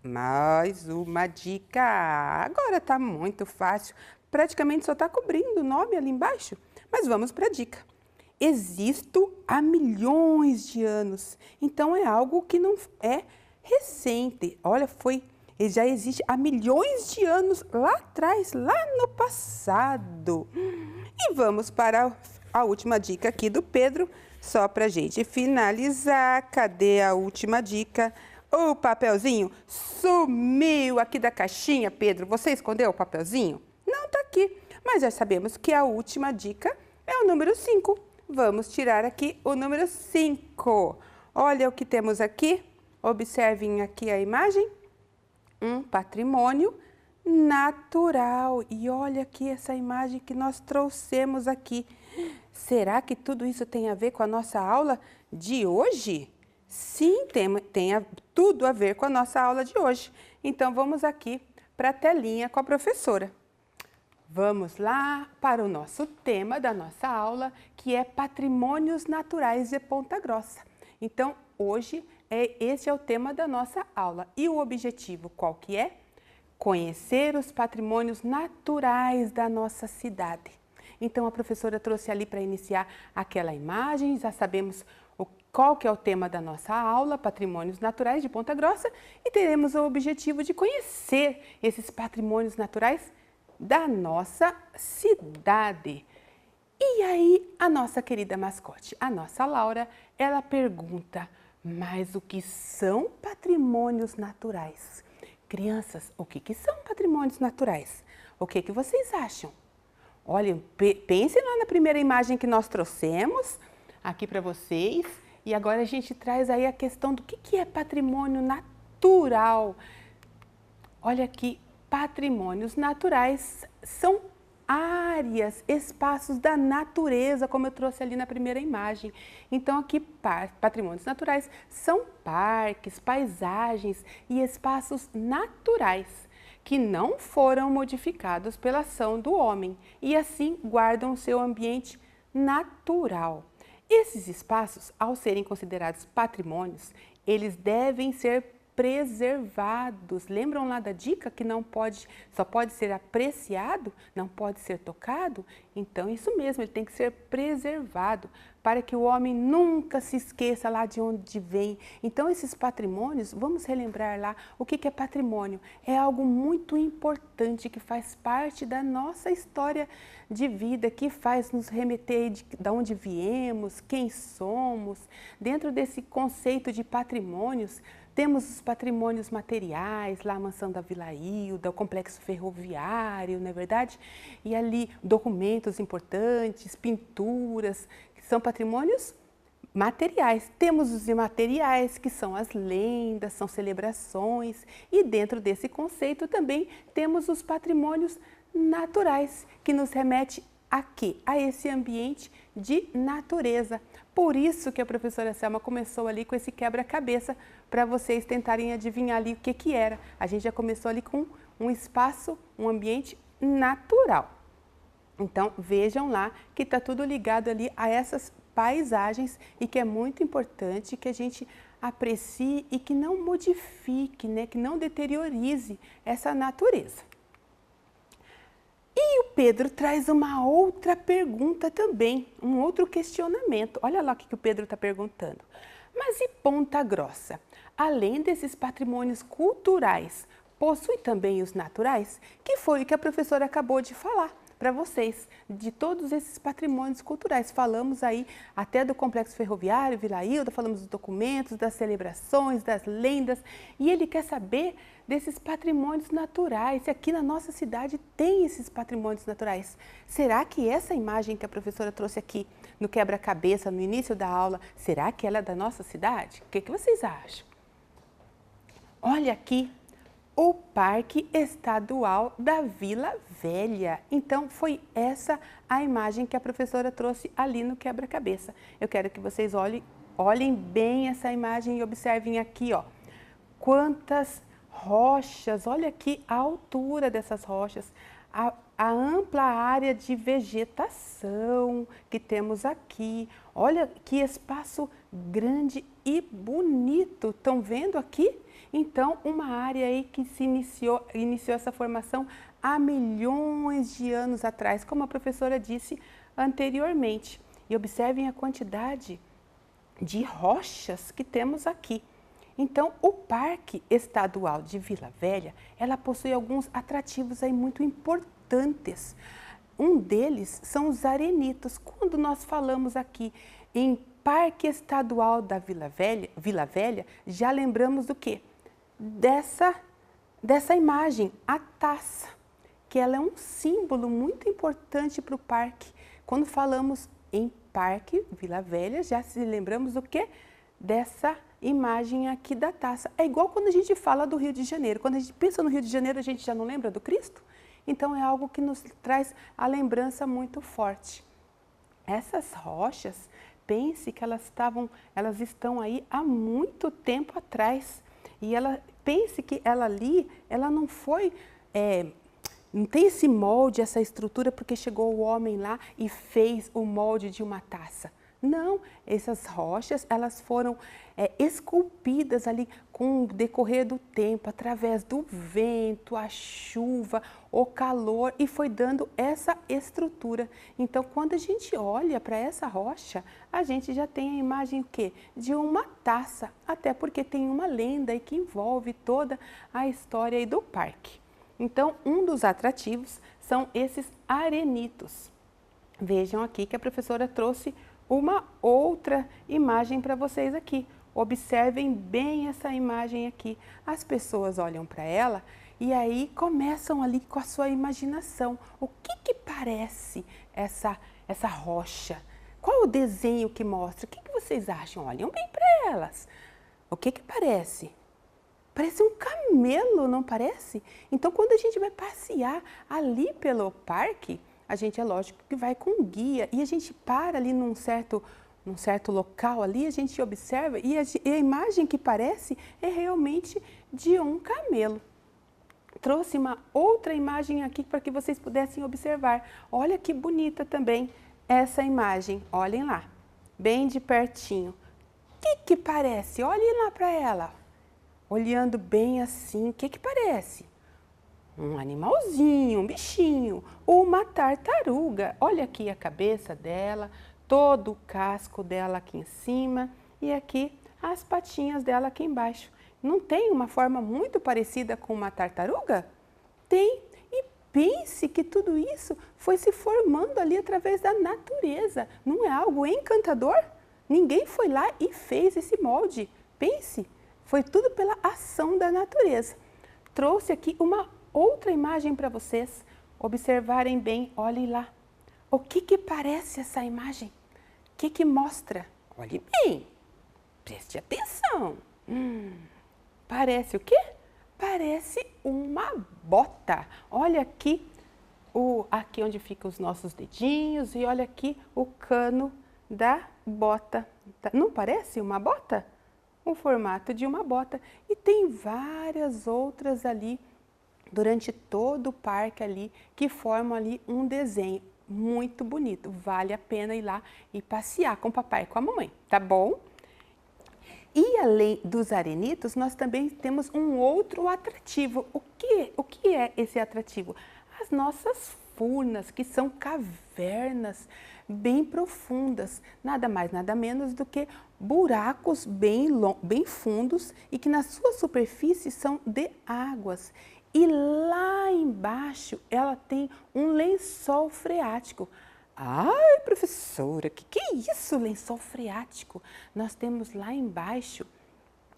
mais uma dica. Agora está muito fácil, praticamente só está cobrindo o nome ali embaixo. Mas vamos para a dica. Existo há milhões de anos, então é algo que não é recente. Olha, ele já existe há milhões de anos lá atrás, lá no passado. E vamos para a última dica aqui do Pedro. Só para a gente finalizar, cadê a última dica? O papelzinho sumiu aqui da caixinha, Pedro. Você escondeu o papelzinho? Não está aqui, mas já sabemos que a última dica é o número 5. Vamos tirar aqui o número 5. Olha o que temos aqui. Observem aqui a imagem. Um patrimônio natural. E olha aqui essa imagem que nós trouxemos aqui. Será que tudo isso tem a ver com a nossa aula de hoje? Sim, tem tudo a ver com a nossa aula de hoje. Então, vamos aqui para a telinha com a professora. Vamos lá para o nosso tema da nossa aula, que é Patrimônios Naturais de Ponta Grossa. Então, hoje, esse é o tema da nossa aula. E o objetivo qual que é? Conhecer os patrimônios naturais da nossa cidade. Então, a professora trouxe ali para iniciar aquela imagem, já sabemos qual que é o tema da nossa aula, Patrimônios Naturais de Ponta Grossa, e teremos o objetivo de conhecer esses patrimônios naturais da nossa cidade. E aí, a nossa querida mascote, a nossa Laura, ela pergunta, mas o que são patrimônios naturais? Crianças, o que são patrimônios naturais? O que vocês acham? Olha, pensem lá na primeira imagem que nós trouxemos aqui para vocês. E agora a gente traz aí a questão do que é patrimônio natural. Olha aqui, patrimônios naturais são áreas, espaços da natureza, como eu trouxe ali na primeira imagem. Então aqui, patrimônios naturais são parques, paisagens e espaços naturais que não foram modificados pela ação do homem e assim guardam o seu ambiente natural. Esses espaços, ao serem considerados patrimônios, eles devem ser preservados. Lembram lá da dica que só pode ser apreciado, não pode ser tocado? Então isso mesmo, ele tem que ser preservado para que o homem nunca se esqueça lá de onde vem. Então esses patrimônios, vamos relembrar lá o que é patrimônio. É algo muito importante que faz parte da nossa história de vida, que faz nos remeter de onde viemos, quem somos. Dentro desse conceito de patrimônios, temos os patrimônios materiais, lá a mansão da Vila Hilda, o complexo ferroviário, não é verdade? E ali documentos importantes, pinturas, que são patrimônios materiais. Temos os imateriais, que são as lendas, são celebrações. E dentro desse conceito também temos os patrimônios naturais, que nos remete a quê? A esse ambiente de natureza. Por isso que a professora Selma começou ali com esse quebra-cabeça, para vocês tentarem adivinhar ali o que era. A gente já começou ali com um espaço, um ambiente natural. Então, vejam lá que está tudo ligado ali a essas paisagens e que é muito importante que a gente aprecie e que não modifique, né? Que não deteriorize essa natureza. E o Pedro traz uma outra pergunta também, um outro questionamento. Olha lá o que o Pedro está perguntando. Mas e Ponta Grossa? Além desses patrimônios culturais, possui também os naturais? Que foi o que a professora acabou de falar para vocês, de todos esses patrimônios culturais. Falamos aí até do complexo ferroviário, Vila Hilda, falamos dos documentos, das celebrações, das lendas, e ele quer saber desses patrimônios naturais. E aqui na nossa cidade tem esses patrimônios naturais. Será que essa imagem que a professora trouxe aqui no quebra-cabeça, no início da aula, será que ela é da nossa cidade? O que vocês acham? Olha aqui, o Parque Estadual da Vila Velha. Então, foi essa a imagem que a professora trouxe ali no quebra-cabeça. Eu quero que vocês olhem bem essa imagem e observem aqui, ó, quantas rochas, olha aqui a altura dessas rochas, a ampla área de vegetação que temos aqui. Olha que espaço grande e bonito. Estão vendo aqui? Então, uma área aí que iniciou essa formação há milhões de anos atrás, como a professora disse anteriormente. E observem a quantidade de rochas que temos aqui. Então, o Parque Estadual de Vila Velha, ela possui alguns atrativos aí muito importantes. Um deles são os arenitos. Quando nós falamos aqui em Parque Estadual da Vila Velha, já lembramos do quê? Dessa imagem, a taça, que ela é um símbolo muito importante para o parque. Quando falamos em Parque Vila Velha, já se lembramos do quê? Dessa imagem aqui da taça. É igual quando a gente fala do Rio de Janeiro. Quando a gente pensa no Rio de Janeiro, a gente já não lembra do Cristo? Então, é algo que nos traz a lembrança muito forte. Essas rochas, pense que elas estão aí há muito tempo atrás. E pense que ela ali, ela não foi, não tem esse molde, essa estrutura, porque chegou o homem lá e fez o molde de uma taça. Não, essas rochas, elas foram esculpidas ali com o decorrer do tempo, através do vento, a chuva, o calor, e foi dando essa estrutura. Então, quando a gente olha para essa rocha, a gente já tem a imagem o quê? De uma taça, até porque tem uma lenda aí que envolve toda a história aí do parque. Então, um dos atrativos são esses arenitos. Vejam aqui que a professora trouxe uma outra imagem para vocês aqui. Observem bem essa imagem aqui. As pessoas olham para ela E aí começam ali com a sua imaginação. O que parece essa rocha? Qual o desenho que mostra? O que vocês acham? Olhem bem para elas. O que parece? Parece um camelo, não parece? Então, quando a gente vai passear ali pelo parque, a gente, é lógico, que vai com guia e a gente para ali num certo local ali, a gente observa e a imagem que parece é realmente de um camelo. Trouxe uma outra imagem aqui para que vocês pudessem observar. Olha que bonita também essa imagem. Olhem lá, bem de pertinho. O que parece? Olhem lá para ela. Olhando bem assim, o que parece? Um animalzinho, um bichinho, uma tartaruga. Olha aqui a cabeça dela, todo o casco dela aqui em cima e aqui as patinhas dela aqui embaixo. Não tem uma forma muito parecida com uma tartaruga? Tem. E pense que tudo isso foi se formando ali através da natureza. Não é algo encantador? Ninguém foi lá e fez esse molde. Pense, foi tudo pela ação da natureza. Trouxe aqui uma outra imagem para vocês observarem bem. Olhem lá. O que parece essa imagem? O que mostra? Olhe bem. Preste atenção. Parece o quê? Parece uma bota. Olha aqui, aqui onde ficam os nossos dedinhos e olha aqui o cano da bota. Não parece uma bota? O formato de uma bota. E tem várias outras ali, durante todo o parque ali, que formam ali um desenho muito bonito. Vale a pena ir lá e passear com o papai e com a mamãe, tá bom? E além dos arenitos, nós também temos um outro atrativo. O que é esse atrativo? As nossas furnas, que são cavernas bem profundas, nada mais, nada menos do que buracos bem fundos e que na sua superfície são de águas. E lá embaixo ela tem um lençol freático. Ai, professora, que é isso, lençol freático? Nós temos lá embaixo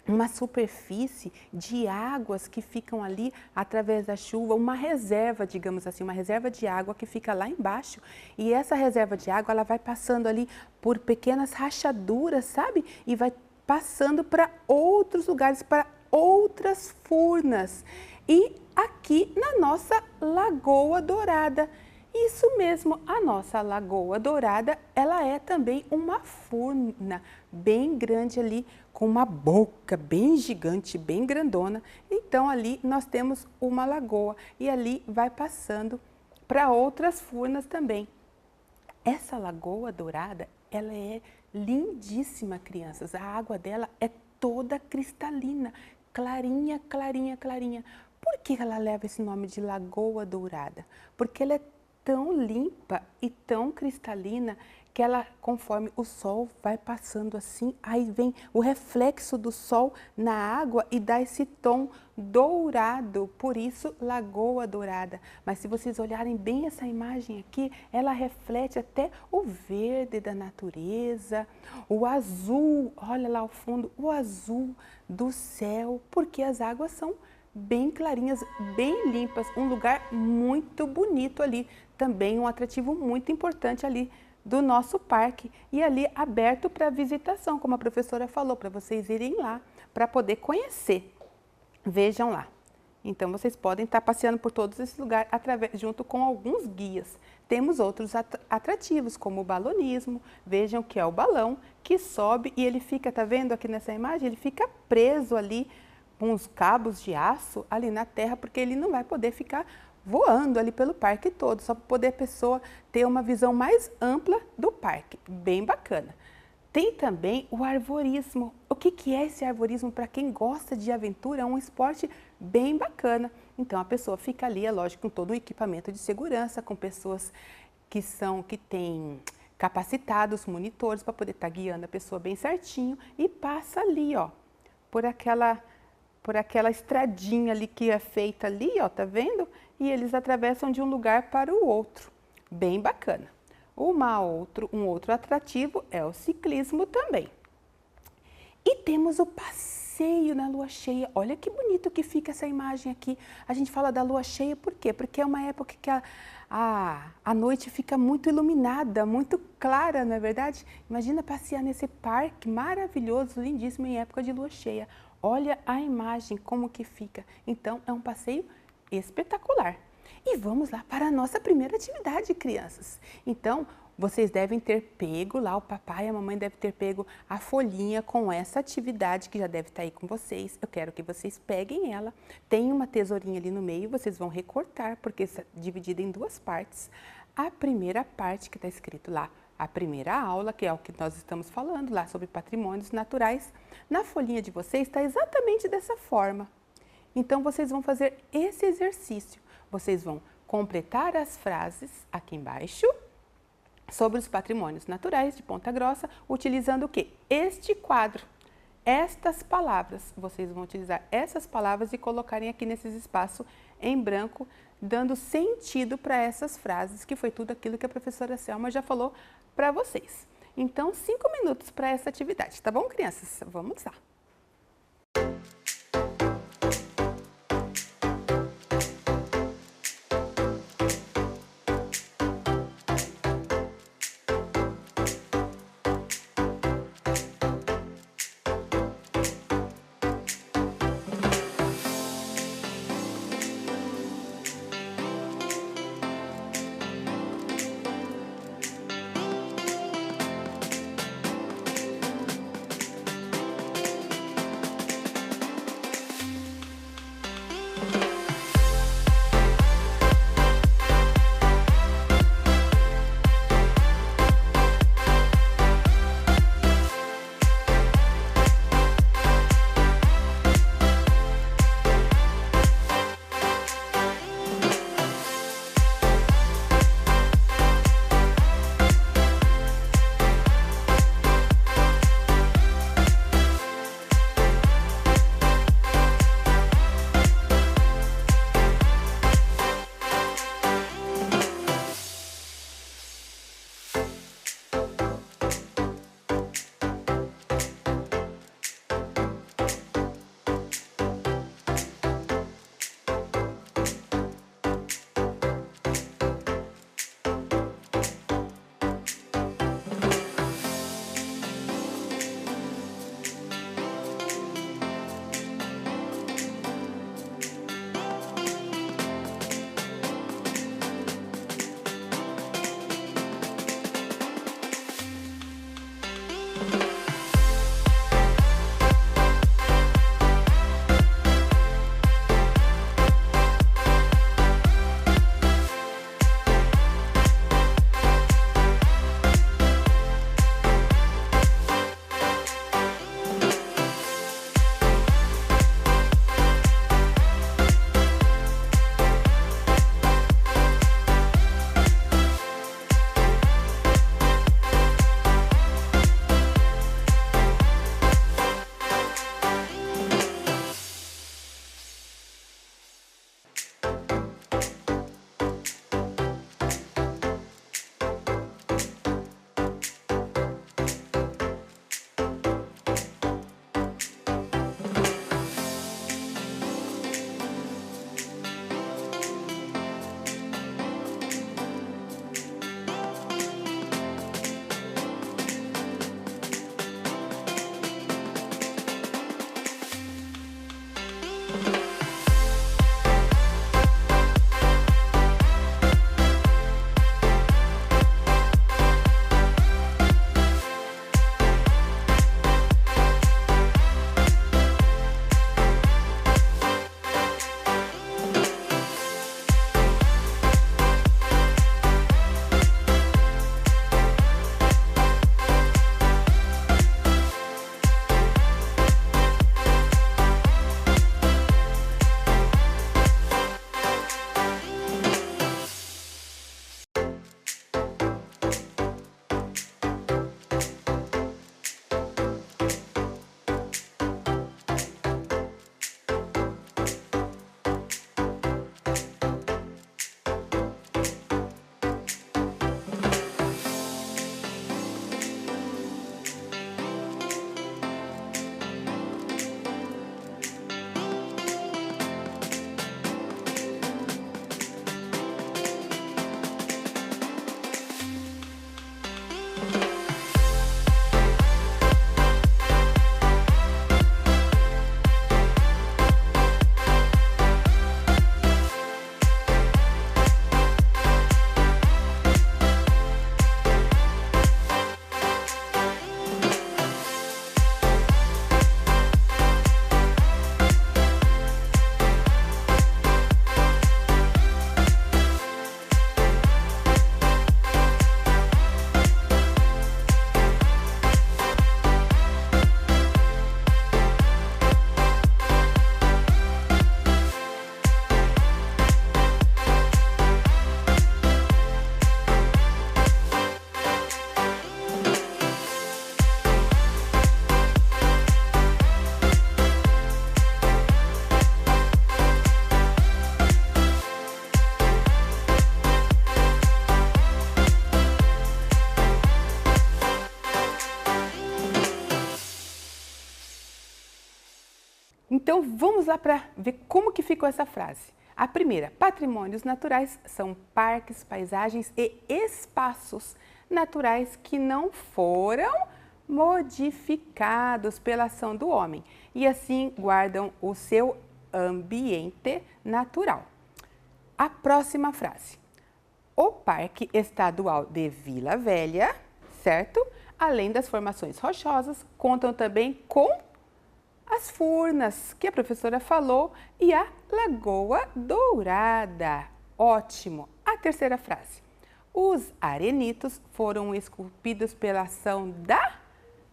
uma superfície de águas que ficam ali através da chuva, uma reserva, digamos assim, uma reserva de água que fica lá embaixo. E essa reserva de água, ela vai passando ali por pequenas rachaduras, sabe? E vai passando para outros lugares, para outras furnas. E aqui na nossa Lagoa Dourada. Isso mesmo, a nossa Lagoa Dourada, ela é também uma furna bem grande ali, com uma boca bem gigante, bem grandona. Então ali nós temos uma lagoa e ali vai passando para outras furnas também. Essa Lagoa Dourada, ela é lindíssima, crianças. A água dela é toda cristalina, clarinha, clarinha, clarinha. Por que ela leva esse nome de Lagoa Dourada? Porque ela é tão limpa e tão cristalina que ela, conforme o sol vai passando assim, aí vem o reflexo do sol na água e dá esse tom dourado, por isso Lagoa Dourada. Mas se vocês olharem bem essa imagem aqui, ela reflete até o verde da natureza, o azul, olha lá ao fundo, o azul do céu, porque as águas são bem clarinhas, bem limpas, um lugar muito bonito ali, também um atrativo muito importante ali do nosso parque e ali aberto para visitação, como a professora falou, para vocês irem lá, para poder conhecer. Vejam lá. Então, vocês podem estar passeando por todos esses lugares junto com alguns guias. Temos outros atrativos, como o balonismo. Vejam que é o balão que sobe e ele fica, tá vendo aqui nessa imagem? Ele fica preso ali com os cabos de aço ali na terra, porque ele não vai poder ficar voando ali pelo parque todo, só para poder a pessoa ter uma visão mais ampla do parque. Bem bacana. Tem também o arvorismo. O que é esse arvorismo? Para quem gosta de aventura, é um esporte bem bacana. Então a pessoa fica ali, é lógico, com todo o equipamento de segurança, com pessoas que têm capacitados, monitores, para poder estar guiando a pessoa bem certinho e passa ali, ó, por aquela estradinha ali que é feita ali, ó, tá vendo? E eles atravessam de um lugar para o outro. Bem bacana. Um outro atrativo é o ciclismo também. E temos o passeio passeio na lua cheia. Olha que bonito que fica essa imagem aqui. A gente fala da lua cheia por quê? Porque é uma época que a noite fica muito iluminada, muito clara, não é verdade? Imagina passear nesse parque maravilhoso, lindíssimo em época de lua cheia. Olha a imagem, como que fica. Então, é um passeio espetacular. E vamos lá para a nossa primeira atividade, crianças. Então, vocês devem ter pego lá, o papai e a mamãe devem ter pego a folhinha com essa atividade que já deve estar aí com vocês. Eu quero que vocês peguem ela. Tem uma tesourinha ali no meio, vocês vão recortar, porque está dividida em duas partes. A primeira parte que está escrito lá, a primeira aula, que é o que nós estamos falando lá sobre patrimônios naturais, na folhinha de vocês está exatamente dessa forma. Então, vocês vão fazer esse exercício. Vocês vão completar as frases aqui embaixo sobre os patrimônios naturais de Ponta Grossa, utilizando o quê? Este quadro, estas palavras. Vocês vão utilizar essas palavras e colocarem aqui nesses espaços em branco, dando sentido para essas frases, que foi tudo aquilo que a professora Selma já falou para vocês. Então, 5 minutos para essa atividade, tá bom, crianças? Vamos lá! Então vamos lá para ver como que ficou essa frase. A primeira, patrimônios naturais são parques, paisagens e espaços naturais que não foram modificados pela ação do homem e assim guardam o seu ambiente natural. A próxima frase. O Parque Estadual de Vila Velha, certo? Além das formações rochosas, contam também com as furnas, que a professora falou, e a Lagoa Dourada. Ótimo! A terceira frase. Os arenitos foram esculpidos pela ação da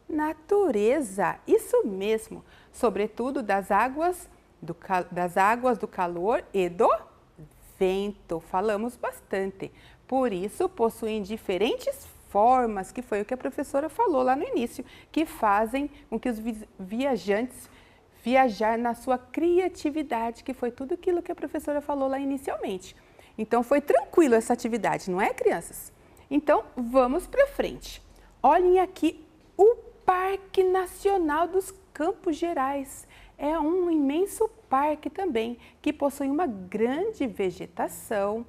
natureza. Isso mesmo, sobretudo das águas do calor e do vento. Falamos bastante. Por isso, possuem diferentes formas, que foi o que a professora falou lá no início, que fazem com que os viajantes viajar na sua criatividade, que foi tudo aquilo que a professora falou lá inicialmente. Então, foi tranquilo essa atividade, não é, crianças? Então, vamos para frente. Olhem aqui o Parque Nacional dos Campos Gerais. É um imenso parque também, que possui uma grande vegetação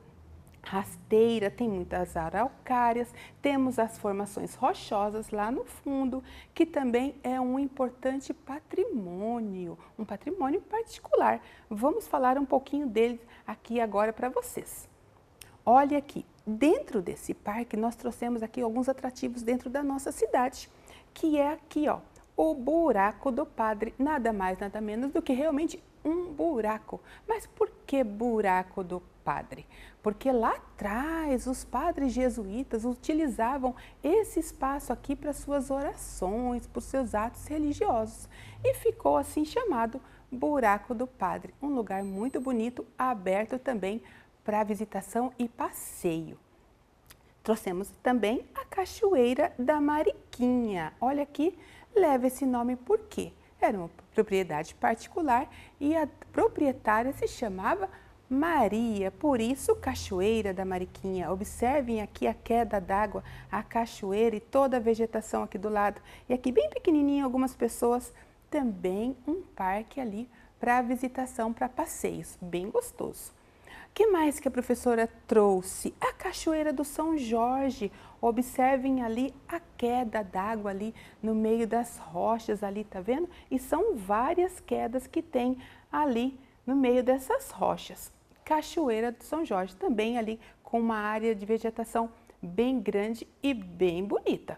rasteira, tem muitas araucárias, temos as formações rochosas lá no fundo, que também é um importante patrimônio, um patrimônio particular. Vamos falar um pouquinho dele aqui agora para vocês. Olha aqui, dentro desse parque nós trouxemos aqui alguns atrativos dentro da nossa cidade, que é aqui, ó, o Buraco do Padre, nada mais, nada menos do que realmente um buraco. Mas por que Buraco do Padre? Porque lá atrás os padres jesuítas utilizavam esse espaço aqui para suas orações, para os seus atos religiosos. E ficou assim chamado Buraco do Padre, um lugar muito bonito, aberto também para visitação e passeio. Trouxemos também a Cachoeira da Mariquinha. Olha aqui, leva esse nome por quê? Era uma propriedade particular e a proprietária se chamava Maria, por isso Cachoeira da Mariquinha. Observem aqui a queda d'água, a cachoeira e toda a vegetação aqui do lado. E aqui bem pequenininho, algumas pessoas, também um parque ali para visitação, para passeios, bem gostoso. O que mais que a professora trouxe? A Cachoeira do São Jorge. Observem ali a queda d'água ali no meio das rochas ali, tá vendo? E são várias quedas que tem ali no meio dessas rochas. Cachoeira do São Jorge também ali com uma área de vegetação bem grande e bem bonita.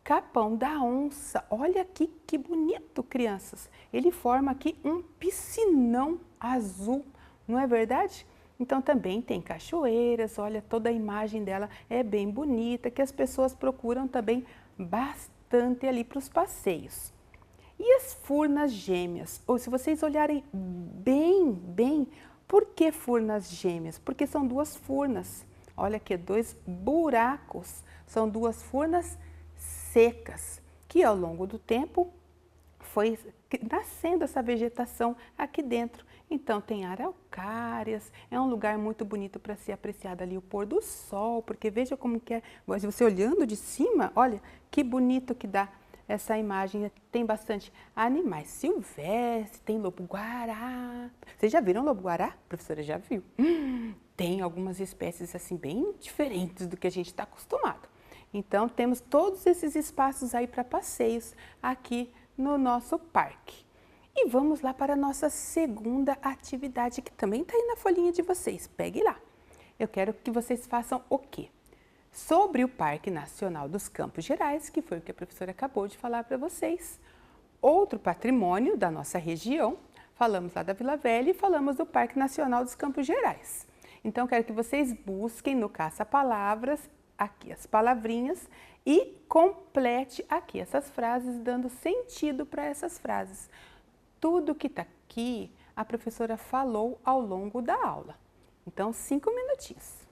Capão da Onça, olha aqui que bonito, crianças. Ele forma aqui um piscinão azul, não é verdade? Então também tem cachoeiras, olha, toda a imagem dela é bem bonita, que as pessoas procuram também bastante ali para os passeios. E as Furnas Gêmeas? Ou se vocês olharem bem, por que Furnas Gêmeas? Porque são duas furnas, olha aqui, dois buracos, são duas furnas secas, que ao longo do tempo foi nascendo essa vegetação aqui dentro. Então tem araucárias, é um lugar muito bonito para ser apreciado ali o pôr do sol, porque veja como que é, você olhando de cima, olha que bonito que dá essa imagem. Tem bastante animais silvestres, tem lobo-guará. Vocês já viram lobo-guará? A professora já viu. Tem algumas espécies assim bem diferentes do que a gente está acostumado. Então temos todos esses espaços aí para passeios aqui no nosso parque. E vamos lá para a nossa segunda atividade, que também está aí na folhinha de vocês. Pegue lá. Eu quero que vocês façam o quê? Sobre o Parque Nacional dos Campos Gerais, que foi o que a professora acabou de falar para vocês. Outro patrimônio da nossa região, falamos lá da Vila Velha e falamos do Parque Nacional dos Campos Gerais. Então, quero que vocês busquem no caça-palavras aqui as palavrinhas e complete aqui essas frases, dando sentido para essas frases. Tudo que está aqui, a professora falou ao longo da aula. Então, 5 minutinhos.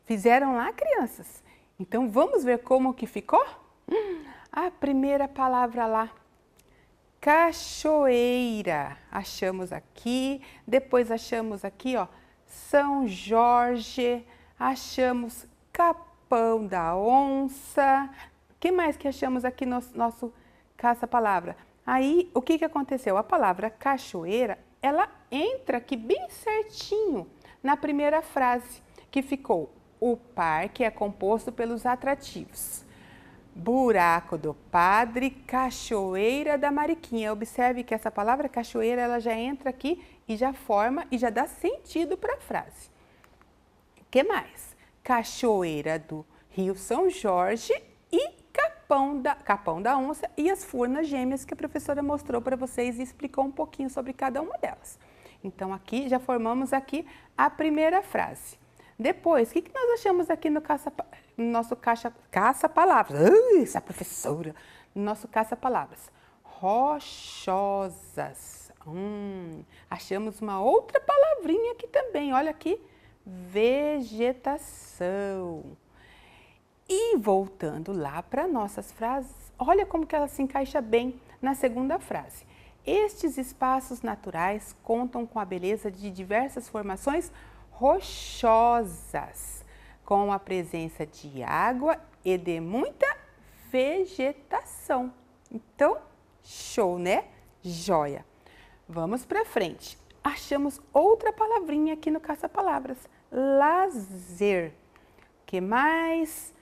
Fizeram lá, crianças? Então, vamos ver como que ficou? A primeira palavra lá, cachoeira. Achamos aqui, depois achamos aqui, ó, São Jorge, achamos Capão da Onça. O que mais que achamos aqui no nosso caça-palavra? Aí, o que aconteceu? A palavra cachoeira, ela entra aqui bem certinho na primeira frase, que ficou: o parque é composto pelos atrativos. Buraco do Padre, Cachoeira da Mariquinha. Observe que essa palavra cachoeira, ela já entra aqui e já forma e já dá sentido para a frase. O que mais? Cachoeira do Rio São Jorge e Capão da Onça e as Furnas Gêmeas que a professora mostrou para vocês e explicou um pouquinho sobre cada uma delas. Então, aqui já formamos aqui a primeira frase. Depois, o que nós achamos aqui no nosso caça-palavras? Essa professora! No nosso caça-palavras. Rochosas. Achamos uma outra palavrinha aqui também. Olha aqui. Vegetação. E voltando lá para nossas frases, olha como que ela se encaixa bem na segunda frase. Estes espaços naturais contam com a beleza de diversas formações rochosas, com a presença de água e de muita vegetação. Então, show, né? Joia! Vamos para frente. Achamos outra palavrinha aqui no caça-palavras. Lazer. Que mais?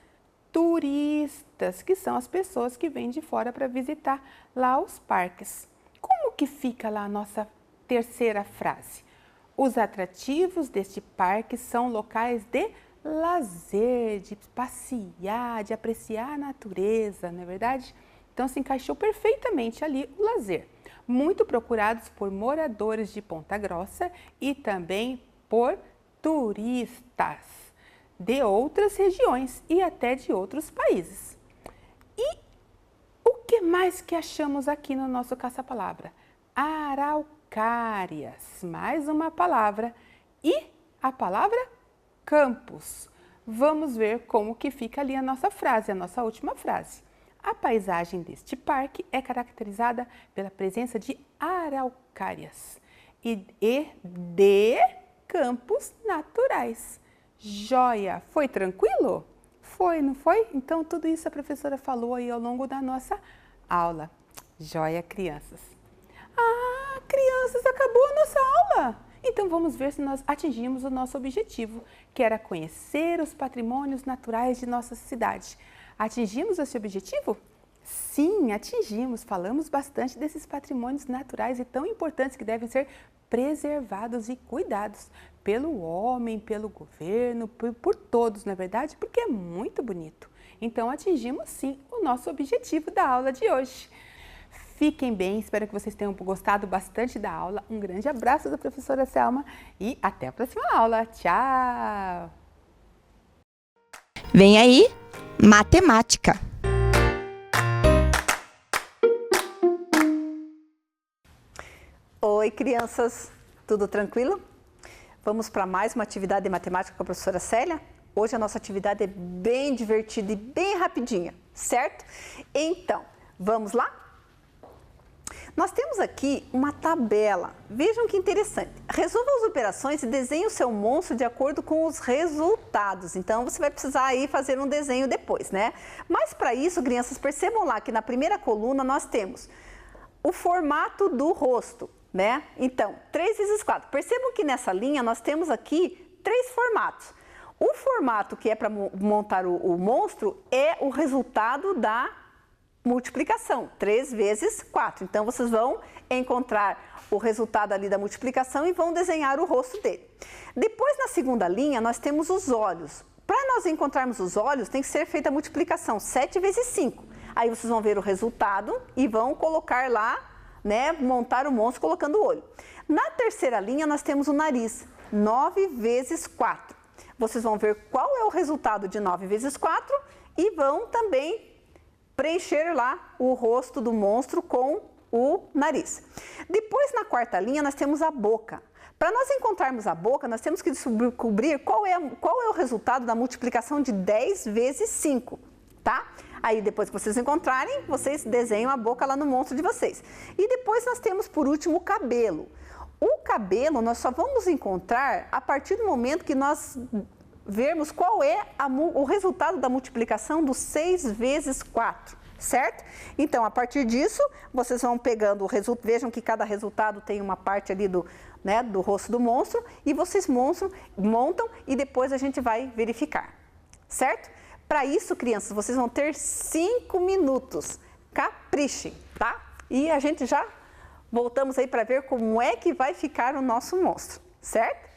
Turistas, que são as pessoas que vêm de fora para visitar lá os parques. Como que fica lá a nossa terceira frase? Os atrativos deste parque são locais de lazer, de passear, de apreciar a natureza, não é verdade? Então, se encaixou perfeitamente ali o lazer. Muito procurados por moradores de Ponta Grossa e também por turistas de outras regiões e até de outros países. E o que mais que achamos aqui no nosso caça-palavra? Araucárias, mais uma palavra, e a palavra campos. Vamos ver como que fica ali a nossa frase, a nossa última frase. A paisagem deste parque é caracterizada pela presença de araucárias e de campos naturais. Joia! Foi tranquilo? Foi, não foi? Então, tudo isso a professora falou aí ao longo da nossa aula. Joia, crianças! Ah, crianças, acabou a nossa aula! Então, vamos ver se nós atingimos o nosso objetivo, que era conhecer os patrimônios naturais de nossa cidade. Atingimos esse objetivo? Sim, atingimos. Falamos bastante desses patrimônios naturais e tão importantes que devem ser preservados e cuidados pelo homem, pelo governo, por todos, não é verdade? Porque é muito bonito. Então, atingimos sim o nosso objetivo da aula de hoje. Fiquem bem, espero que vocês tenham gostado bastante da aula. Um grande abraço da professora Selma e até a próxima aula. Tchau!
Vem aí, matemática.
Oi, crianças, tudo tranquilo? Vamos para mais uma atividade de matemática com a professora Célia? Hoje a nossa atividade é bem divertida e bem rapidinha, certo? Então, vamos lá? Nós temos aqui uma tabela. Vejam que interessante. Resolva as operações e desenhe o seu monstro de acordo com os resultados. Então, você vai precisar aí fazer um desenho depois, né? Mas para isso, crianças, percebam lá que na primeira coluna nós temos o formato do rosto, né? Então, 3 vezes 4. Percebam que nessa linha nós temos aqui 3 formatos. O formato que é para montar o monstro é o resultado da multiplicação, 3 vezes 4. Então, vocês vão encontrar o resultado ali da multiplicação e vão desenhar o rosto dele. Depois, na segunda linha, nós temos os olhos. Para nós encontrarmos os olhos, tem que ser feita a multiplicação, 7 vezes 5. Aí vocês vão ver o resultado e vão colocar lá, né, montar o monstro colocando o olho. Na terceira linha, nós temos o nariz, 9 vezes 4. Vocês vão ver qual é o resultado de 9 vezes 4 e vão também preencher lá o rosto do monstro com o nariz. Depois, na quarta linha, nós temos a boca. Para nós encontrarmos a boca, nós temos que descobrir qual é o resultado da multiplicação de 10 vezes 5, tá? Aí, depois que vocês encontrarem, vocês desenham a boca lá no monstro de vocês. E depois nós temos, por último, o cabelo. O cabelo nós só vamos encontrar a partir do momento que nós vermos qual é o resultado da multiplicação do 6 vezes 4, certo? Então, a partir disso, vocês vão pegando o resultado, vejam que cada resultado tem uma parte ali do rosto do monstro, e vocês montam e depois a gente vai verificar, certo? Para isso, crianças, vocês vão ter 5 minutos, caprichem, tá? E a gente já voltamos aí para ver como é que vai ficar o nosso monstro, certo?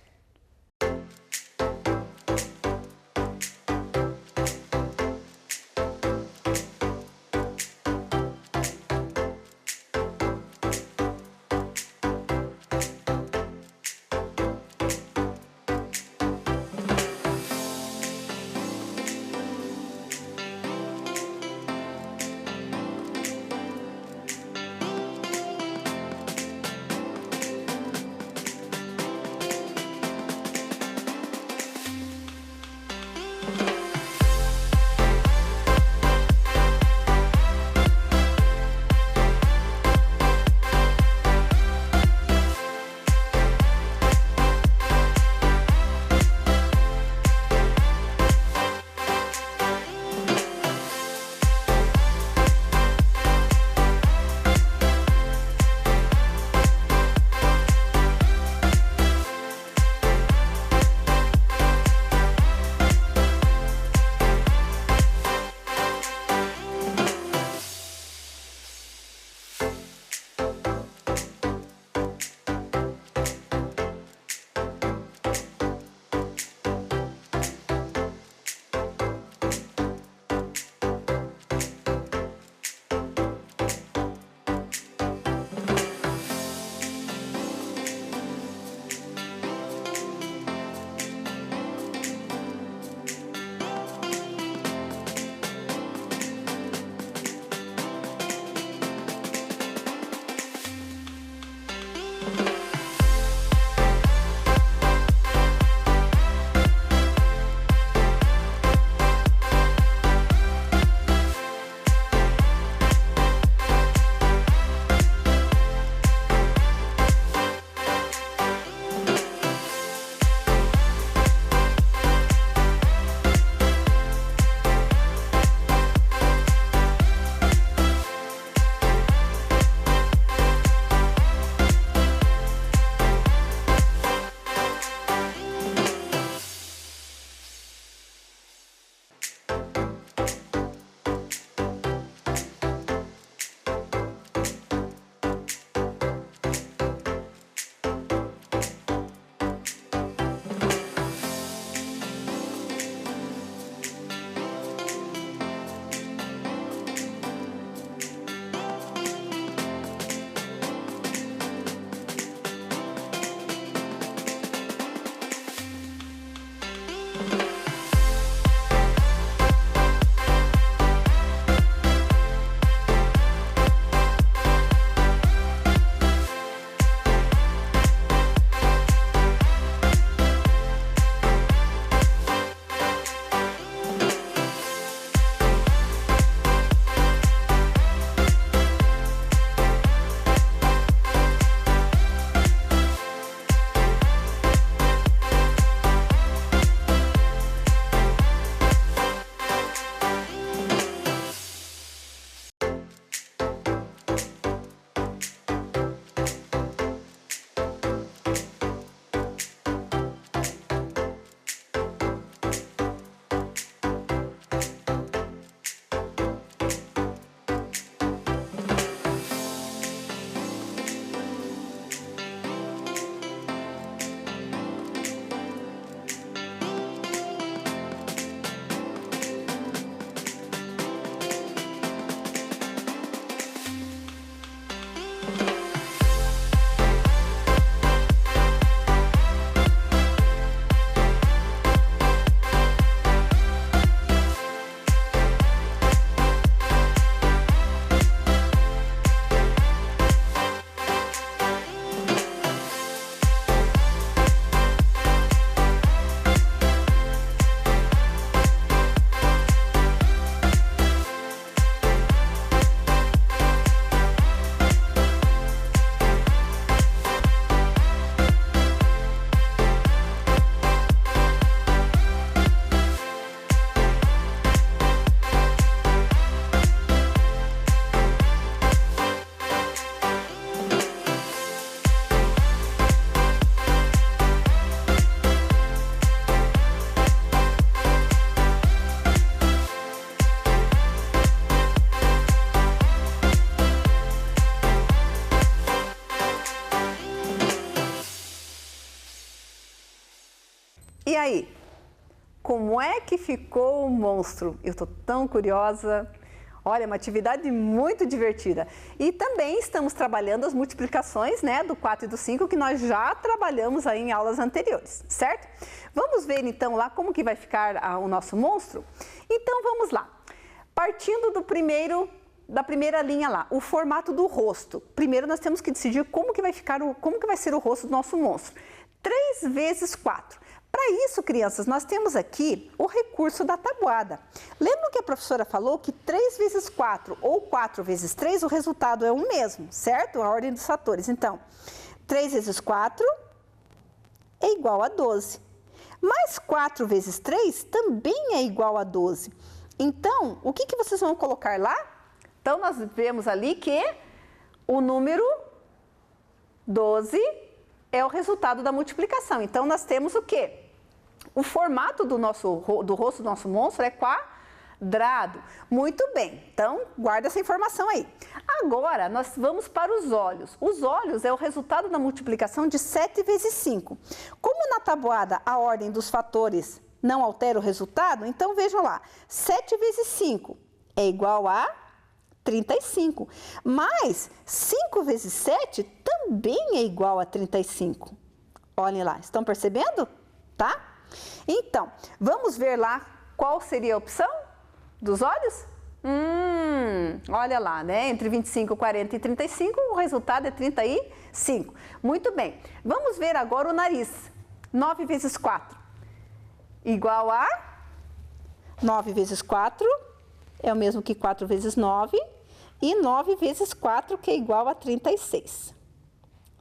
E aí? Como é que ficou o monstro? Eu estou tão curiosa. Olha, é uma atividade muito divertida. E também estamos trabalhando as multiplicações, né, do 4 e do 5, que nós já trabalhamos aí em aulas anteriores, certo? Vamos ver então lá como que vai ficar o nosso monstro? Então vamos lá. Partindo da primeira linha lá, o formato do rosto. Primeiro nós temos que decidir como que vai ser o rosto do nosso monstro. 3 vezes 4. Para isso, crianças, nós temos aqui o recurso da tabuada. Lembram que a professora falou que 3 vezes 4 ou 4 vezes 3, o resultado é o mesmo, certo? A ordem dos fatores. Então, 3 vezes 4 é igual a 12. Mas 4 vezes 3 também é igual a 12. Então, o que vocês vão colocar lá? Então, nós vemos ali que o número 12 é o resultado da multiplicação. Então, nós temos o quê? O formato do rosto do nosso monstro é quadrado. Muito bem, então guarda essa informação aí. Agora, nós vamos para os olhos. Os olhos é o resultado da multiplicação de 7 vezes 5. Como na tabuada a ordem dos fatores não altera o resultado, então vejam lá, 7 vezes 5 é igual a 35. Mas 5 vezes 7 também é igual a 35. Olhem lá, estão percebendo? Tá? Então, vamos ver lá qual seria a opção dos olhos? Olha lá, né? Entre 25, 40 e 35, o resultado é 35. Muito bem. Vamos ver agora o nariz. 9 vezes 4 igual a 9 vezes 4 é o mesmo que 4 vezes 9 e 9 vezes 4 que é igual a 36.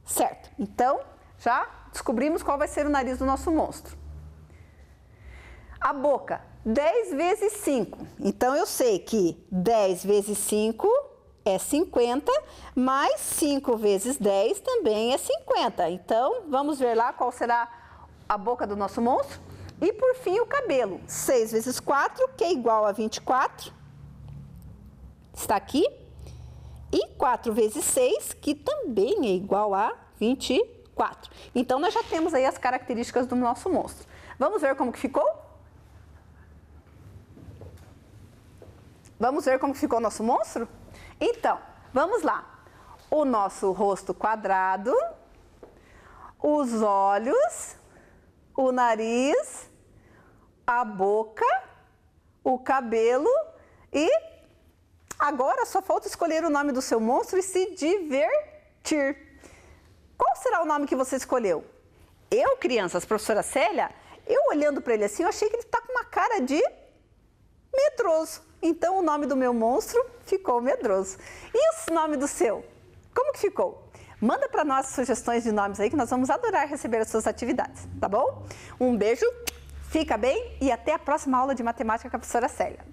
Certo? Então, já descobrimos qual vai ser o nariz do nosso monstro. A boca, 10 vezes 5. Então, eu sei que 10 vezes 5 é 50, mais 5 vezes 10 também é 50. Então, vamos ver lá qual será a boca do nosso monstro. E, por fim, o cabelo. 6 vezes 4, que é igual a 24. Está aqui. E 4 vezes 6, que também é igual a 24. Então, nós já temos aí as características do nosso monstro. Vamos ver como que ficou? Vamos ver como ficou o nosso monstro? Então, vamos lá. O nosso rosto quadrado, os olhos, o nariz, a boca, o cabelo e agora só falta escolher o nome do seu monstro e se divertir. Qual será o nome que você escolheu? Eu, crianças, professora Célia, eu olhando para ele assim, eu achei que ele está com uma cara de medroso. Então, o nome do meu monstro ficou medroso. E o nome do seu? Como que ficou? Manda para nós sugestões de nomes aí que nós vamos adorar receber as suas atividades, tá bom? Um beijo, fica bem e até a próxima aula de matemática com a professora Célia.